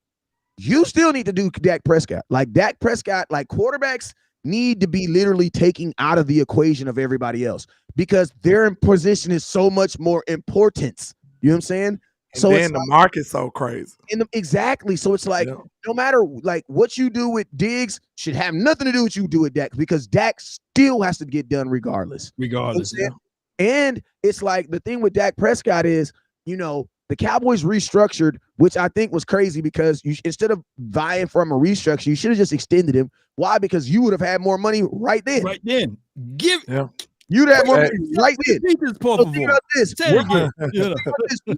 A: you still need to do Dak Prescott. Like Dak Prescott, like quarterbacks need to be literally taking out of the equation of everybody else because their position is so much more important. You know what I'm saying?
D: And so then the market's so crazy.
A: Exactly. So it's like no matter like what you do with Diggs should have nothing to do with you do with Dak because Dak still has to get done regardless.
C: Regardless.
A: You know and it's like the thing with Dak Prescott is, the Cowboys restructured, which I think was crazy because instead of vying from a restructure, you should have just extended him. Why? Because you would have had more money right then.
C: Right then.
A: You'd have more money right then. So think about this.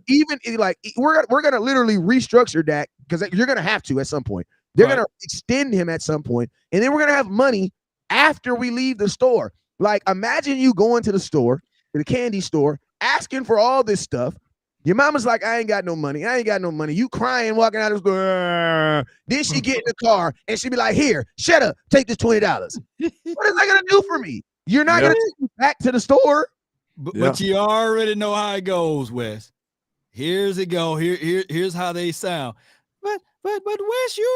A: Even like we're gonna literally restructure Dak because you're gonna have to at some point. They're gonna extend him at some point, and then we're gonna have money after we leave the store. Like imagine you going to the store, to the candy store, asking for all this stuff. Your mama's like, I ain't got no money. You crying, walking out of the store. Then she get in the car and she be like, here, shut up. Take this $20. What is that going to do for me? You're not going to take me back to the store.
C: But you already know how it goes, Wes. Here's it go. Here's how they sound. But Wes, you're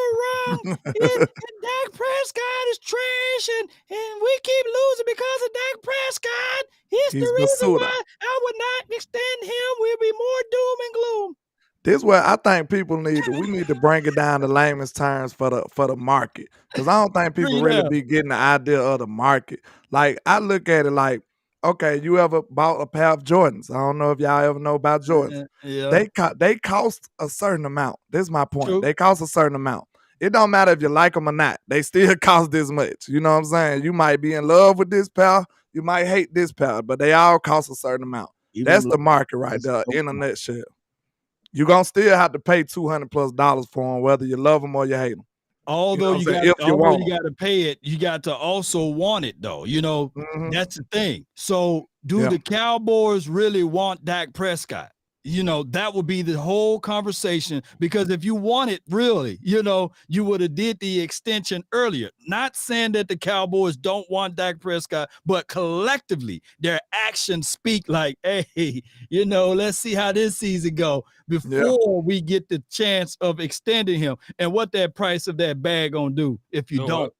C: wrong. and Dak Prescott is trash, and we keep losing because of Dak Prescott. He's the reason why I would not extend him. We'll be more doom and gloom.
D: This is where I think people we need to bring it down to layman's terms for the market. Because I don't think people really be getting the idea of the market. Like I look at it like, okay, you ever bought a pair of Jordans? I don't know if y'all ever know about Jordans. They cost a certain amount. This is my point. True. They cost a certain amount. It don't matter if you like them or not. They still cost this much. You know what I'm saying? You might be in love with this pair. You might hate this pair, but they all cost a certain amount. That's the market right there in a nutshell. You're going to still have to pay $200+ for them, whether you love them or you hate them.
C: Although you got to pay it, you got to also want it, though. That's the thing. So do the Cowboys really want Dak Prescott? That would be the whole conversation, because if you want it really, you would have did the extension earlier. Not saying that the Cowboys don't want Dak Prescott, but collectively their actions speak like, hey, let's see how this season go before we get the chance of extending him, and what that price of that bag gonna do if you don't.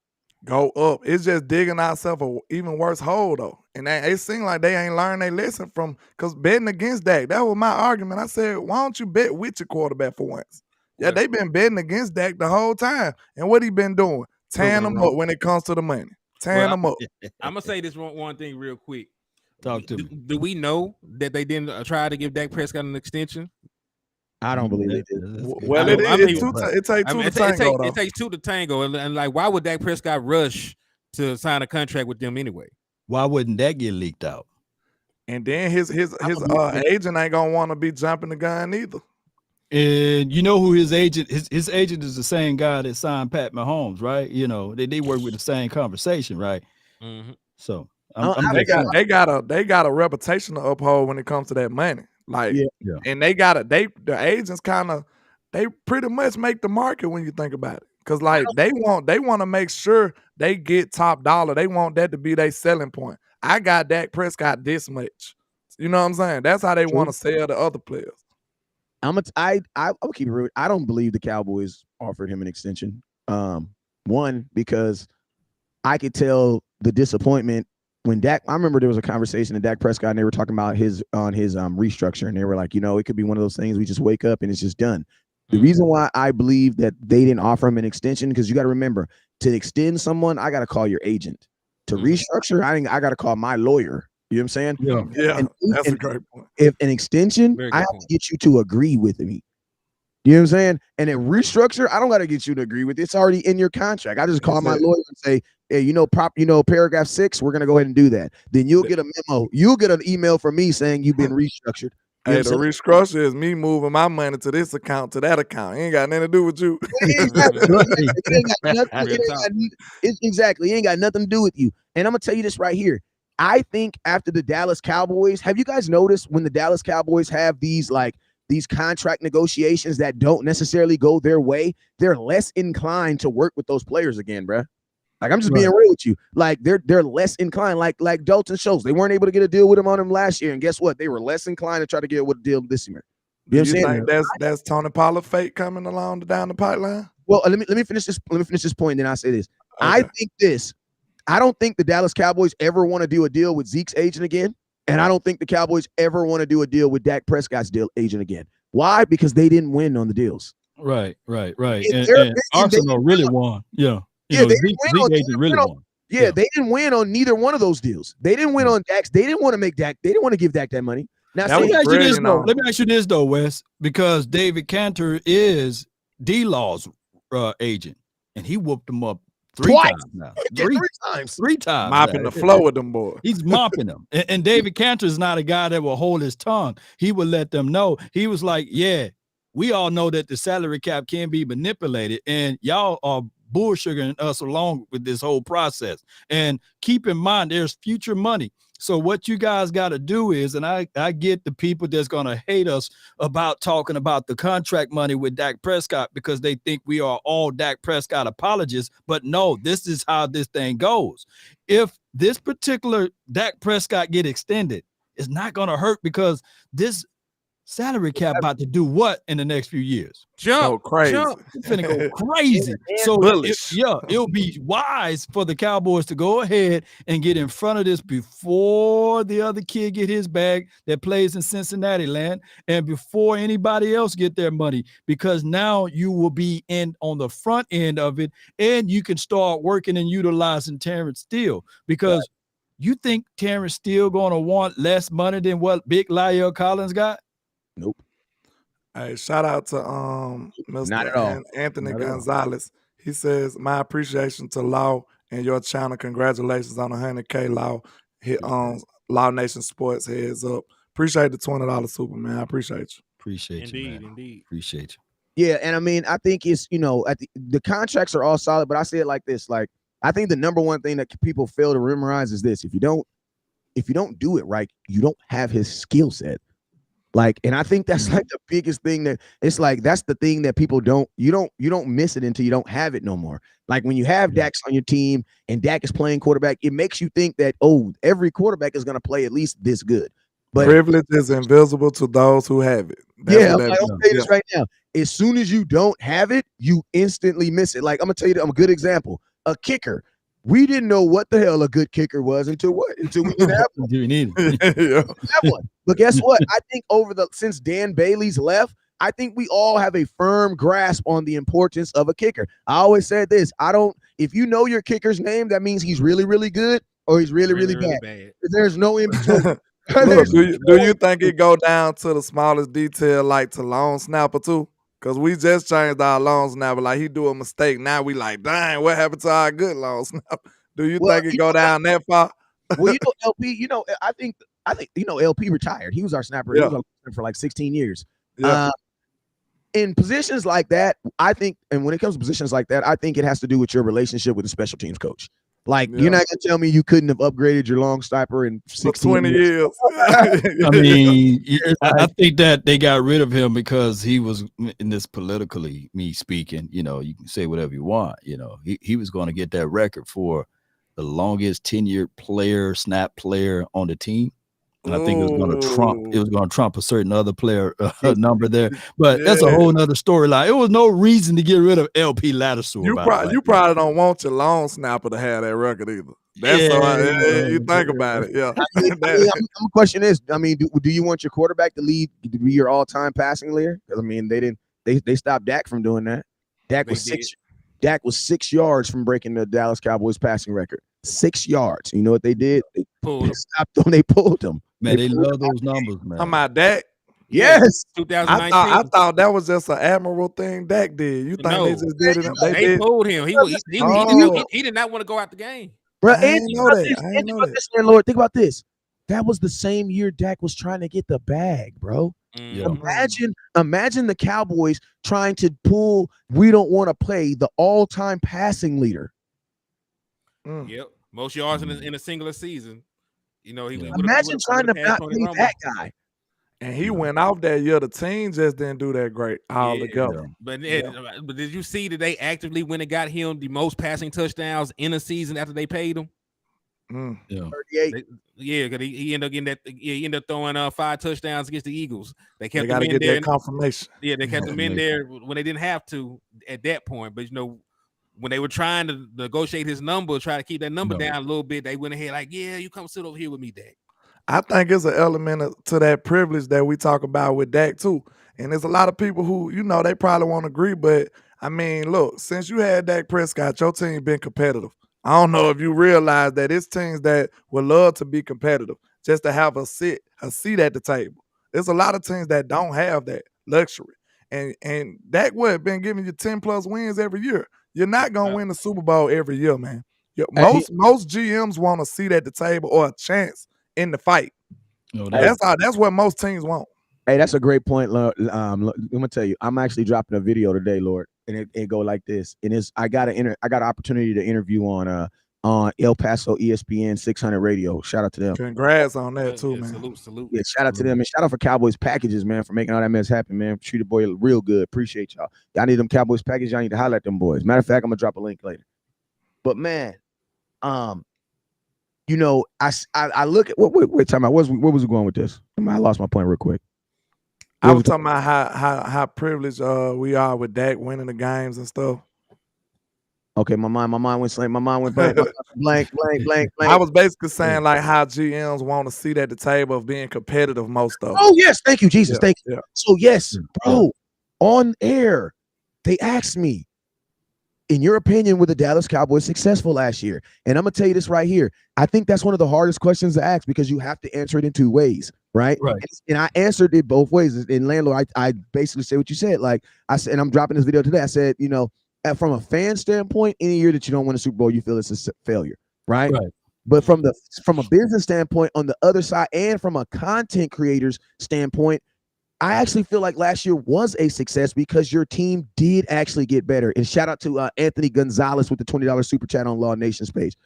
D: Go up. It's just digging ourselves an even worse hole, though. And it seems like they ain't learned their lesson because betting against Dak, that was my argument. I said, why don't you bet with your quarterback for once? Yeah, they've been betting against Dak the whole time. And what he been doing? Tearing them up when it comes to the money. Tearing them up.
B: I'm going to say this one thing real quick.
C: Talk to me.
B: Do we know that they didn't try to give Dak Prescott an extension?
A: I don't believe they did.
D: Well, it takes two to tango.
B: It takes two to tango. And like, why would Dak Prescott rush to sign a contract with them anyway?
C: Why wouldn't that get leaked out?
D: And then his agent ain't gonna want to be jumping the gun either.
C: And you know who his agent? His agent is the same guy that signed Pat Mahomes, right? They work with the same conversation, right?
B: Mm-hmm.
C: So
D: they got a reputation to uphold when it comes to that money. Like,
A: Yeah.
D: and the agents they pretty much make the market when you think about it. Cause like they want to make sure they get top dollar. They want that to be their selling point. I got Dak Prescott this much. You know what I'm saying? That's how they want to sell the other players.
A: I'll keep it real. I don't believe the Cowboys offered him an extension. One, because I could tell the disappointment when Dak. I remember there was a conversation at Dak Prescott, and they were talking about his restructure, and they were like, it could be one of those things we just wake up and it's just done. The reason why I believe that they didn't offer him an extension, because you got to remember, to extend someone, I got to call your agent. To restructure, I got to call my lawyer. You know what I'm saying?
D: Yeah, that's a great point.
A: If an extension, I have to get you to agree with me. You know what I'm saying? And a restructure, I don't got to get you to agree with it. It's already in your contract. I just call my lawyer and say, hey, paragraph 6, we're going to go ahead and do that. Then you'll get a memo. You'll get an email from me saying you've been restructured.
D: Hey, the restructure is me moving my money to this account to that account. It ain't got nothing to do with you.
A: Exactly. It ain't got nothing to do with you. And I'm going to tell you this right here. I think after the Dallas Cowboys, have you guys noticed when the Dallas Cowboys have these contract negotiations that don't necessarily go their way, they're less inclined to work with those players again, bro. Like, I'm just being real with you. Like, they're less inclined. Like Dalton Schultz, they weren't able to get a deal with him on him last year, and guess what? They were less inclined to try to get with a deal this year.
D: You think that's Tony Pollard fate coming along down the pipeline?
A: Well, let me finish this. Let me finish this point, and then I say this. Okay. I don't think the Dallas Cowboys ever want to do a deal with Zeke's agent again, and I don't think the Cowboys ever want to do a deal with Dak Prescott's agent again. Why? Because they didn't win on the deals.
C: Right. And Arsenal really won. Yeah.
A: They didn't win on neither one of those deals. They didn't win on Dak's. They didn't want to make Dak. They didn't want to give Dak that money. Now,
C: let me ask you this though, Wes, because David Cantor is D-Law's agent, and he whooped him up three times.
D: Mopping the floor with them boys.
C: He's mopping them. And David Cantor is not a guy that will hold his tongue. He would let them know. He was like, yeah, we all know that the salary cap can be manipulated, and y'all are bullsugaring us along with this whole process. And keep in mind, there's future money. So what you guys got to do is, and I get the people that's going to hate us about talking about the contract money with Dak Prescott because they think we are all Dak Prescott apologists. But no, this is how this thing goes. If this particular Dak Prescott get extended, it's not going to hurt because this salary cap about to do what in the next few years?
D: Jump crazy.
C: It's gonna go crazy. So it'll be wise for the Cowboys to go ahead and get in front of this before the other kid get his bag that plays in Cincinnati land, and before anybody else get their money, because now you will be in on the front end of it, and you can start working and utilizing Terrence Steele, because you think Terrence Steele gonna want less money than what Big La'el Collins got?
A: Nope.
D: Hey, shout out to Mr. Anthony Gonzalez. He says, my appreciation to Law and your channel. Congratulations on 100K, Law. Hit on Law Nation Sports, heads up. Appreciate the $20 super, man. I appreciate you.
C: Appreciate you, man.
B: Indeed.
C: Appreciate you.
A: Yeah, and I mean, I think it's, at the contracts are all solid, but I say it like this. Like, I think the number one thing that people fail to memorize is this. If you don't do it right, you don't have his skill set. Like, and I think that's like the biggest thing that it's like, that's the thing that people you don't miss it until you don't have it no more. Like when you have Dak on your team and Dak is playing quarterback, it makes you think that, every quarterback is going to play at least this good. But
D: privilege is invisible to those who have it.
A: I'll say this right now. As soon as you don't have it, you instantly miss it. Like, I'm going to tell you, I'm a good example. A kicker. We didn't know what the hell a good kicker was until we didn't have one.
C: You need it.
A: Have one. But guess what? I think since Dan Bailey's left, I think we all have a firm grasp on the importance of a kicker. I always said this. If you know your kicker's name, that means he's really, really good or he's really, really bad. There's no in between.
D: Look, do you think it go down to the smallest detail, like to long snapper too? Because we just changed our long snapper. Like, he do a mistake. Now we like, dang, what happened to our good long snapper? Do you think it go down that far?
A: Well, LP, I think LP retired. He was our snapper. He was our snapper for like 16 years. Yeah. In positions like that, I think, and when it comes to positions like that, I think it has to do with your relationship with the special teams coach. Like, you're not gonna tell me you couldn't have upgraded your long sniper in 16
D: 20 years.
C: I mean, I think that they got rid of him because he was in this politically, me speaking, you know, you can say whatever you want, you know, he was going to get that record for the longest tenured player, snap player on the team. And I think it was going to trump a certain other player number there. But that's a whole nother storyline. It was no reason to get rid of LP Lattisaw.
D: You probably don't want your long snapper to have that record either. That's you think about it. Yeah.
A: My question is, I mean, do you want your quarterback to be your all-time passing leader? Because I mean, they stopped Dak from doing that. Dak was 6 yards from breaking the Dallas Cowboys passing record. 6 yards. You know what they did? They stopped them. They pulled them.
C: Man, they love those numbers, man.
D: I'm about Dak.
A: Yes,
B: 2019.
D: I thought that was just an admirable thing Dak did. You think they just did it?
B: They pulled him. He did not want to go out the game.
A: Bro,
D: I didn't know that.
A: Landlord, think about this. That was the same year Dak was trying to get the bag, bro.
C: Yeah.
A: Imagine the Cowboys trying to pull. We don't want to play the all-time passing leader.
B: Yep, most yards in a singular season. You know,
A: imagine trying to not play that guy.
D: And he went off that year. The team just didn't do that great all together.
B: But did you see that they actively went and got him the most passing touchdowns in a season after they paid him?
A: 38.
B: Because he ended up getting that. He ended up throwing 5 touchdowns against the Eagles. They kept
D: got to get that confirmation.
B: Yeah, they kept him in there when they didn't have to at that point. But you know, when they were trying to negotiate his number, try to keep that number down a little bit, they went ahead like, yeah, you come sit over here with me, Dak.
D: I think it's an element to that privilege that we talk about with Dak too. And there's a lot of people who, you know, they probably won't agree, but I mean, look, since you had Dak Prescott, your team been competitive. I don't know if you realize that it's teams that would love to be competitive, just to have a seat at the table. There's a lot of teams that don't have that luxury. And Dak been giving you 10 plus wins every year. You're not gonna win the Super Bowl every year, man. Most GMs want a seat at the table or a chance in the fight. That's what most teams want.
A: Hey, that's a great point. I'm gonna tell you, I'm actually dropping a video today, Lord, and it go like this. And I got an opportunity to interview on El Paso ESPN 600 radio. Shout out to them.
D: Congrats on that too, man.
B: Salute.
A: Yeah, shout out to them, and shout out for Cowboys packages, man, for making all that mess happen, man. Treat the boy real good. Appreciate y'all. Y'all need them Cowboys packages. Y'all need to highlight them boys. Matter of fact, I'm gonna drop a link later. But man, you know, I look at wait time out. Where was we going with this? I lost my point real quick.
D: I was talking about how privileged we are with Dak winning the games and stuff.
A: Okay, my mind went blank. My mind went blank.
D: I was basically saying like how GMs want to sit at the table of being competitive most of.
A: Oh yes, thank you, Jesus, thank you.
D: Yeah.
A: So yes, bro, on air, they asked me, in your opinion, were the Dallas Cowboys successful last year? And I'm gonna tell you this right here. I think that's one of the hardest questions to ask because you have to answer it in 2 ways, right? And I answered it both ways. In Landlord, I basically say what you said. Like I said, and I'm dropping this video today. I said, you know, from a fan standpoint, any year that you don't win a Super Bowl, you feel it's a failure, right? But from a business standpoint, on the other side, and from a content creator's standpoint, I actually feel like last year was a success because your team did actually get better. And shout out to Anthony Gonzalez with the $20 super chat on Law Nation's page.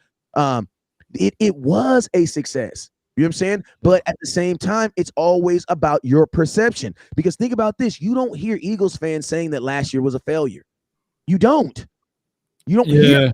A: It was a success. You know what I'm saying? But at the same time, it's always about your perception. Because think about this. You don't hear Eagles fans saying that last year was a failure. You don't. You don't hear. You know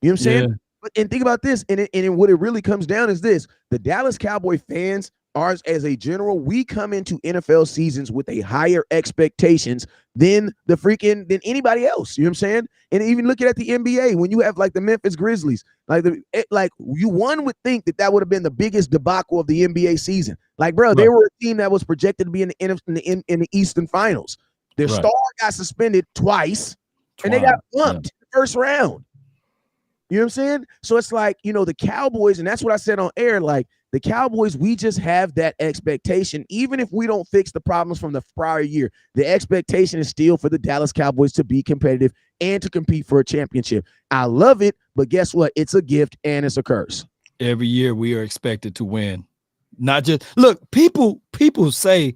A: what I'm saying? And think about this. And what it really comes down is this. The Dallas Cowboy fans, ours as a general, we come into NFL seasons with a higher expectations than anybody else. You know what I'm saying? And even looking at the NBA, when you have like the Memphis Grizzlies, one would think that would have been the biggest debacle of the NBA season. Like, bro, they were a team that was projected to be in the Eastern Finals. Their star got suspended twice, and they got bumped in the first round. You know what I'm saying? So it's like, you know, the Cowboys, and that's what I said on air, like, the Cowboys, we just have that expectation. Even if we don't fix the problems from the prior year, the expectation is still for the Dallas Cowboys to be competitive and to compete for a championship. I love it, but guess what? It's a gift and it's a curse.
C: Every year we are expected to win. Not just look, people say,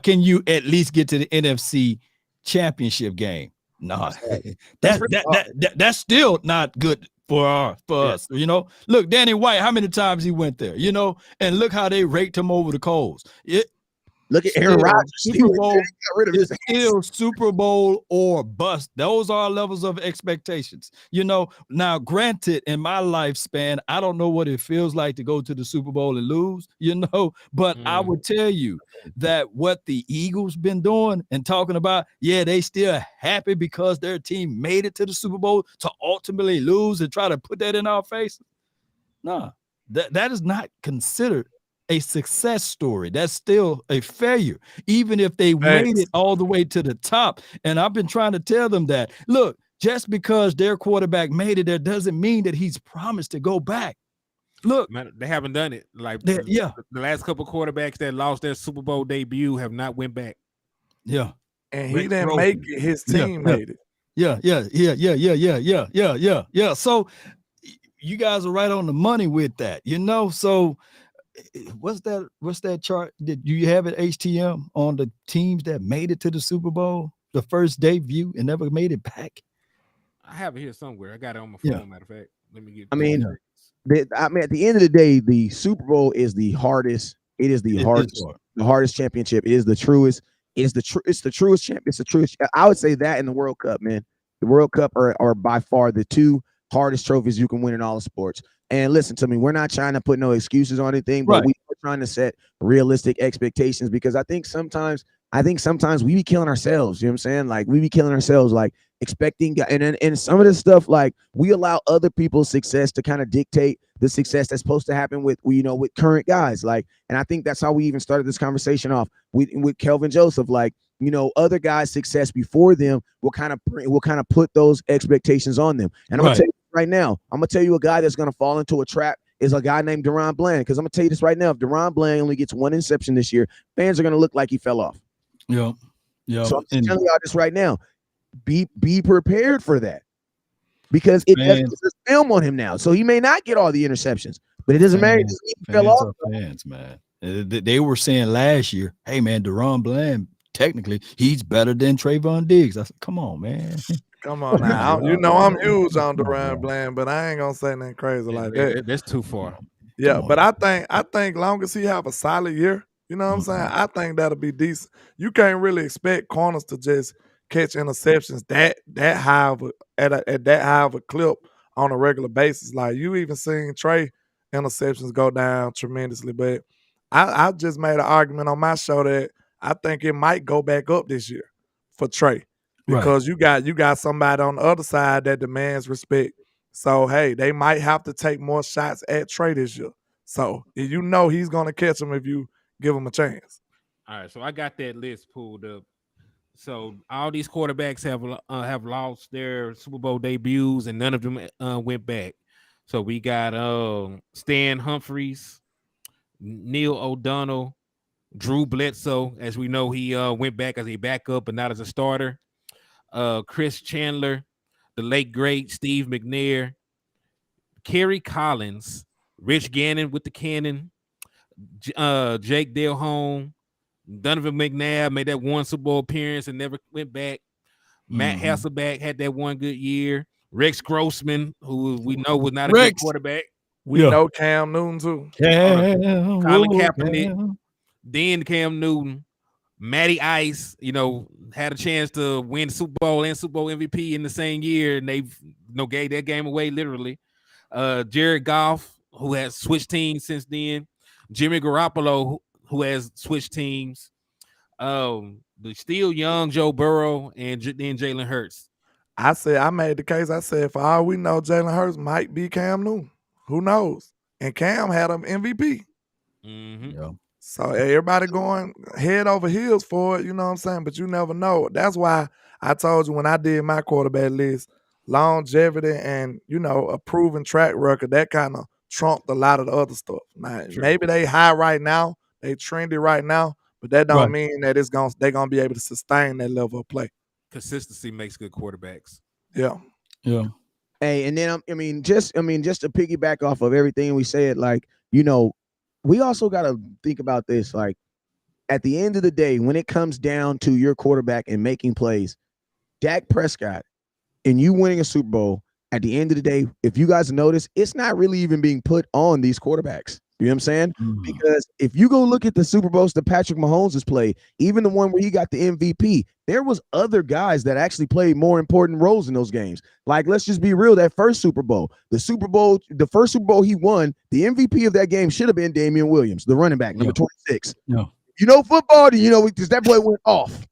C: can you at least get to the NFC championship game? No, that's still not good for us. You know, look, Danny White, how many times he went there, you know, and look how they raked him over the coals.
A: Look at Aaron Rodgers.
C: Super Bowl, got rid of his still Super Bowl or bust. Those are levels of expectations. You know, now granted, in my lifespan, I don't know what it feels like to go to the Super Bowl and lose, you know, but I would tell you that what the Eagles been doing and talking about, yeah, they still happy because their team made it to the Super Bowl to ultimately lose and try to put that in our face. Nah, that is not considered a success story. That's still a failure, even if they made it all the way to the top. And I've been trying to tell them that, look, just because their quarterback made it, that doesn't mean that he's promised to go back. Look,
B: man, they haven't done it. Like the last couple quarterbacks that lost their Super Bowl debut have not went back.
C: Yeah,
D: and he didn't make it. His team made it.
C: Yeah. So you guys are right on the money with that, you know. So what's that chart? Did you have it HTM on the teams that made it to the Super Bowl, the first debut and never made it back?
B: I have it here somewhere. I got it on my phone. Matter of fact, let me get.
A: at the end of the day, the Super Bowl is the hardest. It is the hardest championship. It is the truest. It's the truest champ. It's the truest. I would say that in the World Cup, man. The World Cup are by far the two hardest trophies you can win in all of sports. And listen to me, we're not trying to put no excuses on anything, but we're trying to set realistic expectations, because I think sometimes we be killing ourselves. You know what I'm saying? Like, we be killing ourselves, like expecting, and some of this stuff, like, we allow other people's success to kind of dictate the success that's supposed to happen with current guys. Like, and I think that's how we even started this conversation off with Kelvin Joseph. Like, you know, other guys' success before them will kind of put those expectations on them. And I'm gonna tell you right now, a guy that's gonna fall into a trap is a guy named Deron Bland. Because I'm gonna tell you this right now, if Deron Bland only gets one interception this year, fans are gonna look like he fell off.
C: Yeah.
A: So I'm telling y'all this right now. Be prepared for that, because there's film on him now, so he may not get all the interceptions, but it doesn't matter. He fell off.
C: Fans, man, they were saying last year, "Hey, man, Deron Bland, technically, he's better than Trayvon Diggs." I said, "Come on, man."
D: Come on now. You know I'm huge on Deron Bland, but I ain't gonna say nothing crazy like that.
B: That's too far.
D: Yeah, but I think long as he have a solid year, you know what I'm saying? I think that'll be decent. You can't really expect corners to just catch interceptions that high of at that high of a clip on a regular basis. Like, you even seen Trey interceptions go down tremendously. But I just made an argument on my show that I think it might go back up this year for Trey, because you got somebody on the other side that demands respect. So hey, they might have to take more shots at Trey this year. So you know he's gonna catch them if you give him a chance.
B: All right, so I got that list pulled up. So all these quarterbacks have lost their Super Bowl debuts, and none of them went back. So we got Stan Humphries, Neil O'Donnell, Drew Bledsoe. As we know, he went back as a backup, but not as a starter. Chris Chandler, the late great Steve McNair, Kerry Collins, Rich Gannon with the cannon, Jake Delhomme, Donovan McNabb made that one Super Bowl appearance and never went back. Matt Hasselbeck had that one good year. Rex Grossman, who we know was not a good quarterback.
D: We know Cam Newton too.
B: Colin Kaepernick, then Cam Newton. Matty Ice, had a chance to win Super Bowl and Super Bowl MVP in the same year, and they gave that game away literally. Jared Goff, who has switched teams since then. Jimmy Garoppolo, who has switched teams. The still young Joe Burrow, and then Jalen Hurts.
D: I made the case. I said, for all we know, Jalen Hurts might be Cam Newton. Who knows? And Cam had him MVP.
C: Yeah.
D: So everybody going head over heels for it, you know what I'm saying? But you never know. That's why I told you when I did my quarterback list, longevity and, a proven track record, that kind of trumped a lot of the other stuff. Now, maybe they high right now, they trendy right now, but that don't mean that they're gonna be able to sustain that level of play.
B: Consistency makes good quarterbacks.
D: Yeah.
C: Yeah.
A: Hey, and then just to piggyback off of everything we said, like, we also got to think about this. Like, at the end of the day, when it comes down to your quarterback and making plays, Dak Prescott and you winning a Super Bowl at the end of the day, if you guys notice, it's not really even being put on these quarterbacks. You know what I'm saying? Because if you go look at the Super Bowls that Patrick Mahomes has played, even the one where he got the MVP, there was other guys that actually played more important roles in those games. Like, let's just be real, that first Super Bowl, the first Super Bowl he won, the MVP of that game should have been Damian Williams, the running back, number 26.
C: Yeah.
A: You know football, because that boy went off.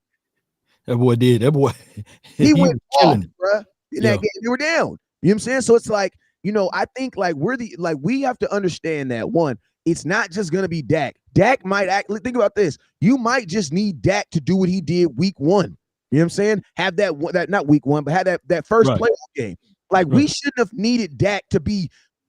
C: That boy did. That boy,
A: he went off,
C: killing it,
A: bro. In that game, they were down. You know what I'm saying? So it's like, I think we have to understand that one, it's not just gonna be Dak. Dak might think about this. You might just need Dak to do what he did week 1. You know what I'm saying? Have that not week 1, but have that first playoff game. Like we shouldn't have needed Dak to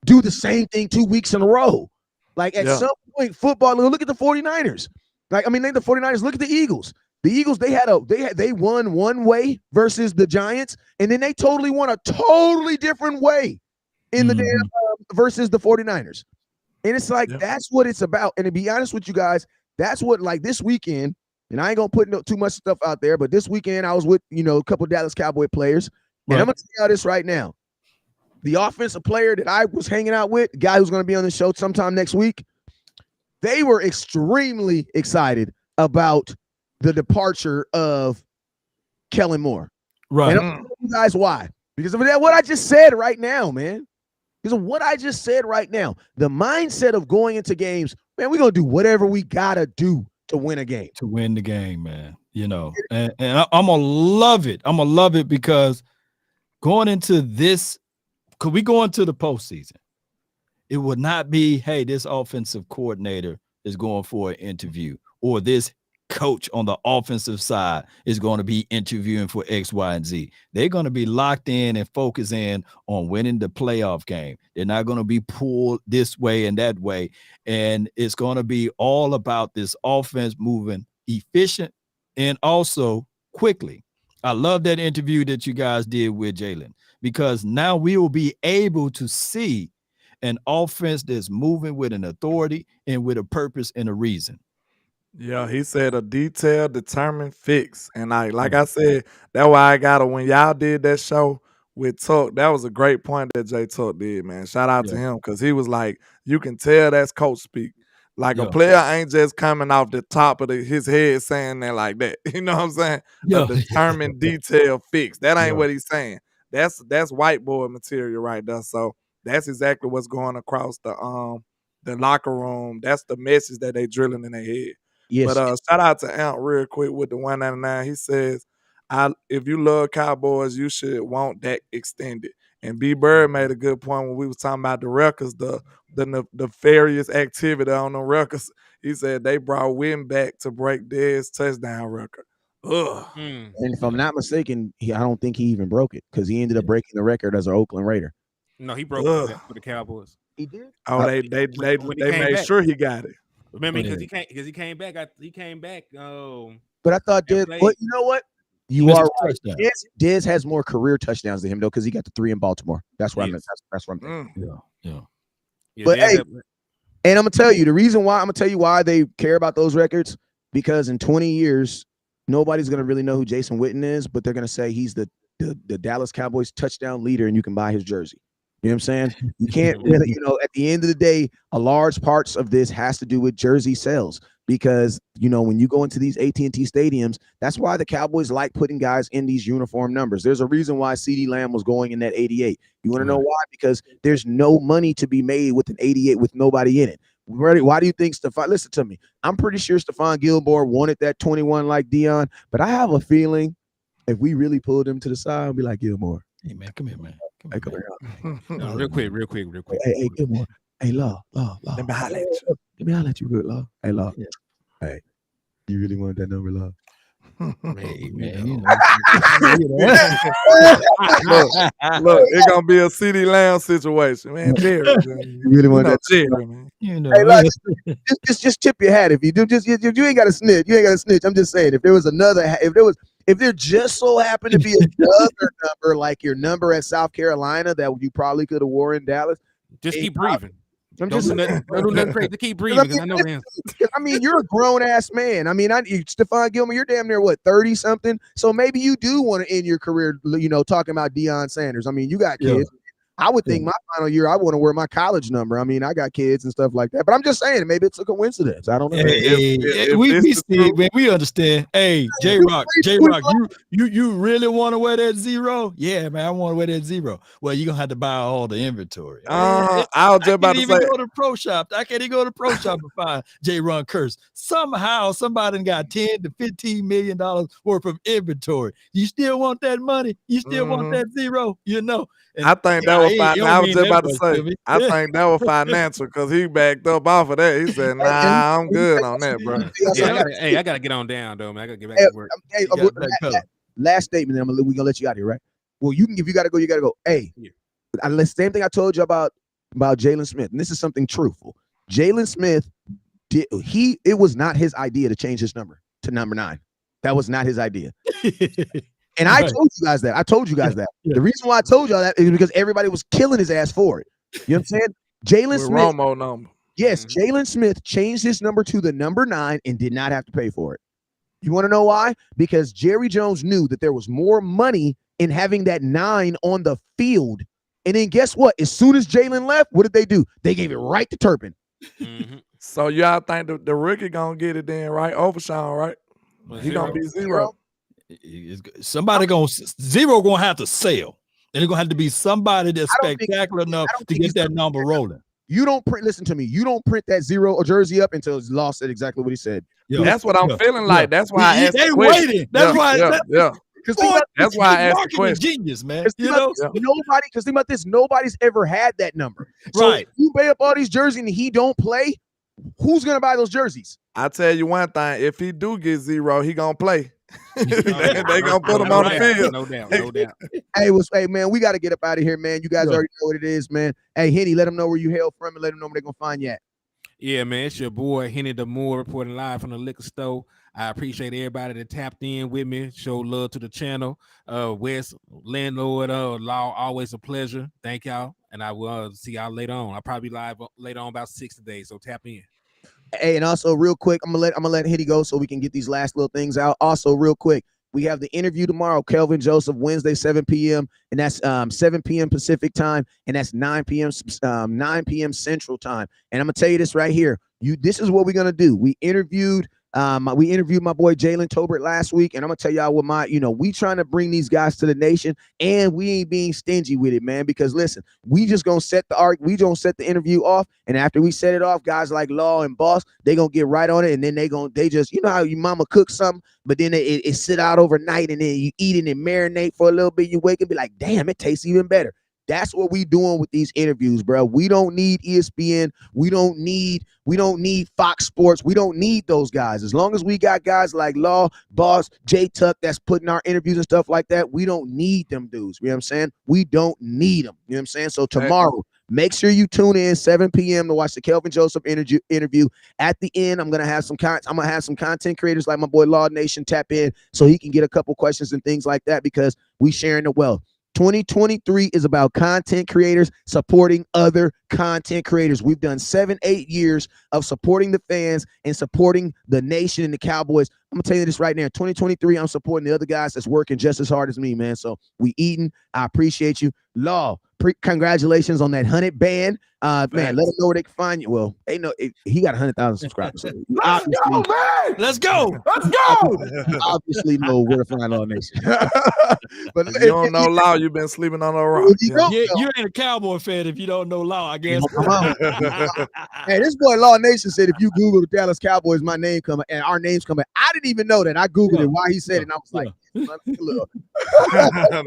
A: do the same thing 2 weeks in a row. Like at some point, football. Look at the 49ers. The 49ers. Look at the Eagles. The Eagles, they won one way versus the Giants, and then they totally won a totally different way in the damn versus the 49ers. And it's like that's what it's about. And to be honest with you guys, that's what this weekend, and I ain't gonna put too much stuff out there, but this weekend I was with a couple of Dallas Cowboy players, and I'm gonna tell you this right now. The offensive player that I was hanging out with, the guy who's gonna be on the show sometime next week, they were extremely excited about the departure of Kellen Moore.
C: Right.
A: And I'm telling you guys why. Because of that, what I just said right now, man. Because of what I just said right now. The mindset of going into games, man, we're going to do whatever we got to do to win a game.
C: To win the game, man. And I'm going to love it. I'm going to love it because going into this, could we go into the postseason? It would not be, hey, this offensive coordinator is going for an interview, or this coach on the offensive side is going to be interviewing for X, Y, and Z. They're going to be locked in and focus in on winning the playoff game. They're not going to be pulled this way and that way. And it's going to be all about this offense moving efficient and also quickly. I love that interview that you guys did with Jalen, because now we will be able to see an offense that's moving with an authority and with a purpose and a reason.
D: Yeah, he said a detailed, determined fix. And like I said, that's why I got it. When y'all did that show with Tuck, that was a great point that Jay Tuck did, man. Shout out to him, because he was like, you can tell that's coach speak. Like a player ain't just coming off the top of his head saying that like that. You know what I'm saying? A determined, detailed fix. That ain't what he's saying. That's whiteboard material right there. So that's exactly what's going across the locker room. That's the message that they drilling in their head.
A: Yes.
D: But shout out to Ant real quick with the 199. He says, if you love Cowboys, you should want that extended. And B Bird made a good point when we was talking about the records, the nefarious activity on the records. He said they brought Win back to break Dez touchdown record. Ugh.
A: And if I'm not mistaken, I don't think he even broke it, because he ended up breaking the record as an Oakland Raider.
B: No, he broke it for the Cowboys.
A: He did?
D: Oh, they made sure he got it.
B: Remember, because he came back. He came back. Oh,
A: but I thought Dez. But you know what? You are right. Dez has more career touchdowns than him though, because he got the 3 in Baltimore. That's what that's what I'm thinking.
B: Yeah.
A: But hey, and I'm gonna tell you the reason why. I'm gonna tell you why they care about those records, because in 20 years, nobody's gonna really know who Jason Witten is, but they're gonna say he's the Dallas Cowboys touchdown leader, and you can buy his jersey. You know what I'm saying? You can't really, at the end of the day, a large parts of this has to do with jersey sales, because, when you go into these AT&T stadiums, that's why the Cowboys like putting guys in these uniform numbers. There's a reason why CeeDee Lamb was going in that 88. You want to know why? Because there's no money to be made with an 88 with nobody in it. Why do you think listen to me. I'm pretty sure Stephon Gilmore wanted that 21 like Dion, but I have a feeling if we really pulled him to the side, I'll be like, Gilmore.
C: Hey, man, come here, man.
A: Hey, come here.
B: No, real quick.
A: Hey, Gilmore. Hey, Law. Let me holler at you, good Law. Hey, Law. Yeah. Hey, you really want that number, Law?
C: Hey, man.
D: Look, it's gonna be a CeeDee Lamb situation, man. Jerry,
A: you really want that
D: Jerry, man.
A: Hey, Law, just tip your hat. If you do, if you ain't got to snitch, you ain't got to snitch. I'm just saying, if there just so happened to be another number like your number at South Carolina that you probably could have wore in Dallas,
B: just keep breathing. Don't do nothing crazy. Keep breathing, because I know him.
A: I mean, you're a grown ass man. I mean, Stephon Gilmore, you're damn near 30 something. So maybe you do want to end your career, talking about Deion Sanders. I mean, you got kids. I would think my final year, I want to wear my college number. I mean, I got kids and stuff like that, but I'm just saying, maybe it's a coincidence. I don't know.
C: We see, man. We understand. Hey, J-Rock, you really want to wear that 0? Yeah, man, I want to wear that 0. Well, you're gonna have to buy all the inventory.
D: I was just about to say,
C: go to the pro shop. I can't even go to the pro shop and find J-Ron Curse. Somehow somebody got $10 to $15 million worth of inventory. You still want that money? You still want that 0? And
D: I think that was financial. I was just about to say, I think that was financial because he backed up off of that. He said, "Nah, I'm good on that, bro."
B: I gotta get on down though, man. I gotta get back to work.
A: Last statement, then we're gonna let you out here, right? Well, if you gotta go, you gotta go. Hey, same thing I told you about Jalen Smith, and this is something truthful. Jalen Smith it was not his idea to change his number to number 9. That was not his idea. And I told you guys that. The reason why I told y'all that is because everybody was killing his ass for it. You know what I'm saying? Jalen Smith.
D: Romo number.
A: Yes, Jalen Smith changed his number to the number 9 and did not have to pay for it. You want to know why? Because Jerry Jones knew that there was more money in having that 9 on the field. And then guess what? As soon as Jalen left, what did they do? They gave it right to Turpin.
D: So y'all think the rookie gonna get it then, right? Overshawn, right? He gonna be 0.
C: Somebody Zero gonna have to sell, and it's gonna have to be somebody that's spectacular enough to get that number rolling.
A: You don't print. Listen to me. You don't print that 0 or jersey up until Law said exactly what he said.
D: That's what I'm feeling like. That's why I asked.
C: They waiting. That's why.
D: That's why I asked the question.
C: Genius, man.
A: Nobody. Because think about this. Nobody's ever had that number. So
C: right.
A: If you pay up all these jerseys and he don't play, who's gonna buy those jerseys?
D: I tell you one thing. If he do get 0, he gonna play. They gonna put him on the field.
B: No doubt.
A: Hey, man, we got to get up out of here, man. You guys already know what it is, man. Hey, Henny, let them know where you hail from and let them know where they're gonna find you at.
B: Yeah, man, it's your boy Henny the Moore reporting live from the liquor store. I appreciate everybody that tapped in with me. Show love to the channel. Wes, landlord, Law, always a pleasure. Thank y'all, and I will see y'all later on. I'll probably be live later on about 6 today, so tap in.
A: Hey, and also real quick, I'm gonna let Hitty go so we can get these last little things out. Also, real quick, we have the interview tomorrow, Kelvin Joseph, Wednesday, 7 p.m. and that's 7 p.m. Pacific time, and that's 9 p.m. Central time. And I'm gonna tell you this right here. This is what we're gonna do. We interviewed my boy Jalen Tolbert last week, and I'm gonna tell y'all what we trying to bring these guys to the nation, and we ain't being stingy with it, man. Because listen, we just gonna set the interview off, and after we set it off, guys like Law and Boss, they gonna get right on it, and then they just how your mama cooks something, but then it sit out overnight, and then you eat it and marinate for a little bit. You wake and be like, damn, it tastes even better. That's what we doing with these interviews, bro. We don't need ESPN. We don't need Fox Sports. We don't need those guys. As long as we got guys like Law, Boss, J Tuck that's putting our interviews and stuff like that, we don't need them dudes. You know what I'm saying? We don't need them. You know what I'm saying? So tomorrow, make sure you tune in 7 p.m. to watch the Kelvin Joseph interview. At the end, I'm gonna have some content creators like my boy Law Nation tap in so he can get a couple questions and things like that, because we sharing the wealth. 2023 is about content creators supporting other content creators. We've done 7-8 years of supporting the fans and supporting the nation and the Cowboys. I'm gonna tell you this right now. 2023, I'm supporting the other guys that's working just as hard as me, man. So we eating. I appreciate you. Law, congratulations on that 100 band. Man, let them know where they can find you. Well, they know he got 100,000 subscribers. So
C: Let's go, man. Let's go.
A: Obviously know where to find Law Nation.
D: But if you don't know Law, you've been sleeping on a rock.
C: You ain't a Cowboy fan if you don't know Law, I guess.
A: Hey, this boy Law Nation said if you Google the Dallas Cowboys, my name coming and our names coming. I didn't even know that. I Googled it while he said it, and I was like,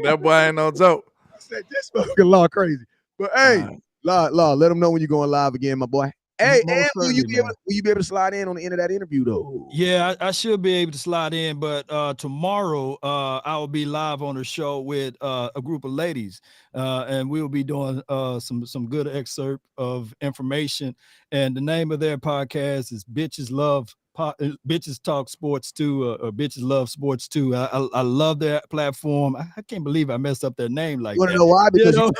D: that boy ain't no joke.
A: I said, this fucking Law crazy. But hey, Law, let them know when you're going live again, my boy. Hey, and will you be able to slide in on the end of that interview though?
C: Yeah, I should be able to slide in, but tomorrow I will be live on the show with a group of ladies, and we'll be doing some good excerpt of information. And the name of their podcast is Bitches Love Bitches Talk Sports too, or Bitches Love Sports too. I love their platform. I can't believe I messed up their name like
A: You want
C: that.
A: to know why? Because you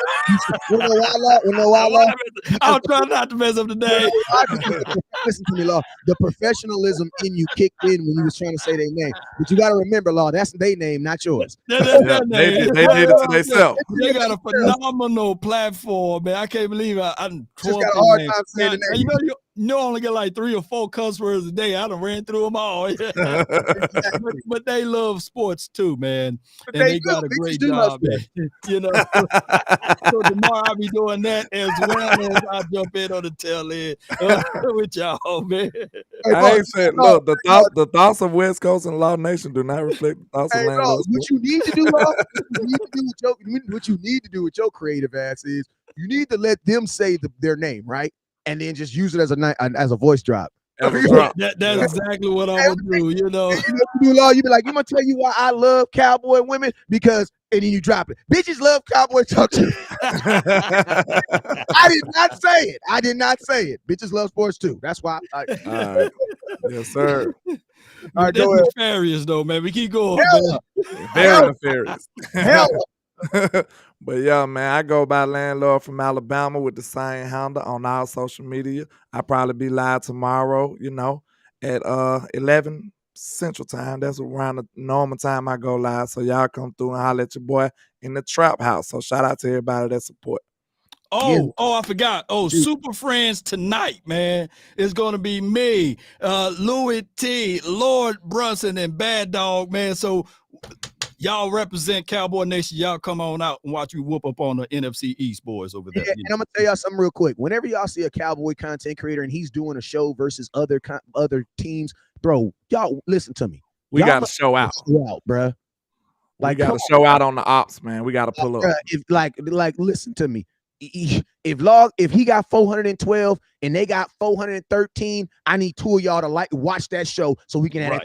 A: know why, Law? You know why, Law?
C: I'll try not to mess up the name.
A: Listen to me, Law. The professionalism in you kicked in when you was trying to say their name. But you got to remember, Law, that's their name, not yours.
D: They did it to themselves.
C: They got a phenomenal platform, man. I can't believe I
A: just got a hard time saying the name.
C: You know, I only get like 3 or 4 cuss words a day. I done ran through them all. but they love sports too, man. And they got a great job, man. You know, so tomorrow I'll be doing that as well as I jump in on the tail end with y'all, man.
D: I ain't saying, look, the thoughts of West Coast and Law Nation do not reflect the thoughts of Landlord.
A: What you need to do, Law, what you need to do with your creative ass is you need to let them say their name, right? And then just use it as a voice drop.
C: That's exactly what I would do, you know.
A: You be like, you gonna tell you why I love cowboy women? Because, and then you drop it. Bitches love cowboy talk. I did not say it. Bitches love sports too. That's why. All
D: right. Yes, sir.
C: All right, that's nefarious though, man. We keep going.
D: Very nefarious. Hell. But yeah, man, I go by Landlord from Alabama with the same handle on all social media. I'll probably be live tomorrow, you know, at 11 Central Time. That's around the normal time I go live. So y'all come through and holler at your boy in the Trap House. So shout out to everybody that support.
C: I forgot. Super Friends tonight, man. It's going to be me, Louis T, Lord Brunson, and Bad Dog, man. So y'all represent Cowboy Nation. Y'all come on out and watch me whoop up on the NFC East boys over there.
A: Yeah, and I'm going to tell y'all something real quick. Whenever y'all see a Cowboy content creator and he's doing a show versus other teams, bro, y'all listen to me.
D: We got to show out.
A: Bro.
D: Like, we got to show out on the ops, man. We got to pull up.
A: Bruh, listen to me. If he got 412 and they got 413, I need 2 of y'all to watch that show so we can have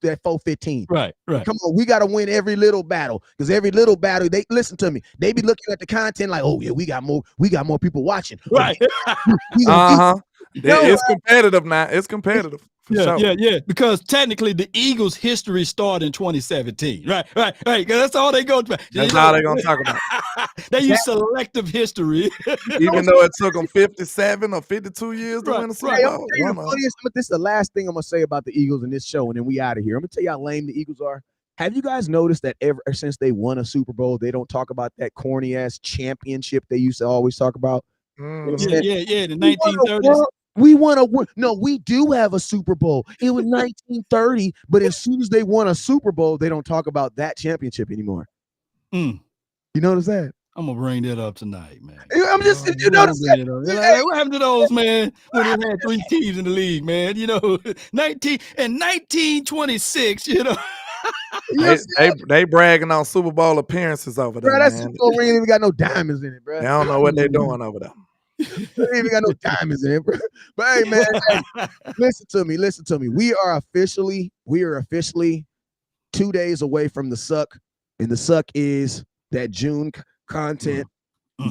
A: that 415.
C: Right.
A: Come on, we got to win every little battle, because every little battle, they listen to me. They be looking at the content like, oh yeah, we got more people watching.
C: Right.
D: It's competitive now. It's competitive.
C: Yeah. Because technically the Eagles' history started in 2017. Right. Because that's all they go to.
D: That's all they're gonna talk about.
C: They use selective history.
D: Even though it took them 57 or 52 years to win a Super Bowl.
A: This is the last thing I'm gonna say about the Eagles in this show, and then we out of here. I'm gonna tell you how lame the Eagles are. Have you guys noticed that ever since they won a Super Bowl, they don't talk about that corny ass championship they used to always talk about?
C: Yeah, the 1930s.
A: We won no, we do have a Super Bowl. It was 1930, but as soon as they won a Super Bowl, they don't talk about that championship anymore. You notice that?
C: I'm gonna bring that up tonight, man.
A: I'm just, you know,
C: what happened to those, man, when they had 3 teams in the league, man? You know, 1926, you know.
D: They bragging on Super Bowl appearances over there.
A: Bro, that Super Bowl ring ain't even got no diamonds in it, bro.
D: They don't know what they're doing over there.
A: They ain't even got no diamonds in it, bro. But hey, man, listen to me. We are officially 2 days away from the suck, and the suck is that June content.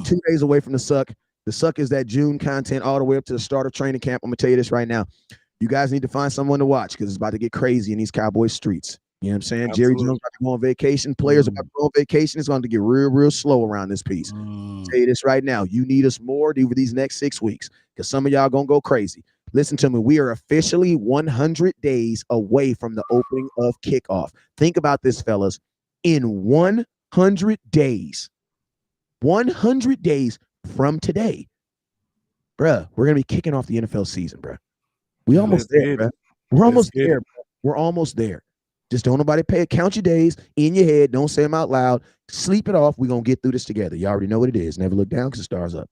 A: 2 days away from the suck. The suck is that June content all the way up to the start of training camp. I'm gonna tell you this right now. You guys need to find someone to watch, because it's about to get crazy in these Cowboys streets. You know what I'm saying? Absolutely. Jerry Jones about to go on vacation. Players about to go on vacation. It's going to get real, real slow around this piece. I'll tell you this right now. You need us more over these next 6 weeks, because some of y'all going to go crazy. Listen to me. We are officially 100 days away from the opening of kickoff. Think about this, fellas. In 100 days from today, bruh, we're going to be kicking off the NFL season, bruh. We almost there, bruh. We're almost there, bruh. We're almost there. Just don't nobody count your days in your head. Don't say them out loud. Sleep it off. We're going to get through this together. You already know what it is. Never look down because the stars up.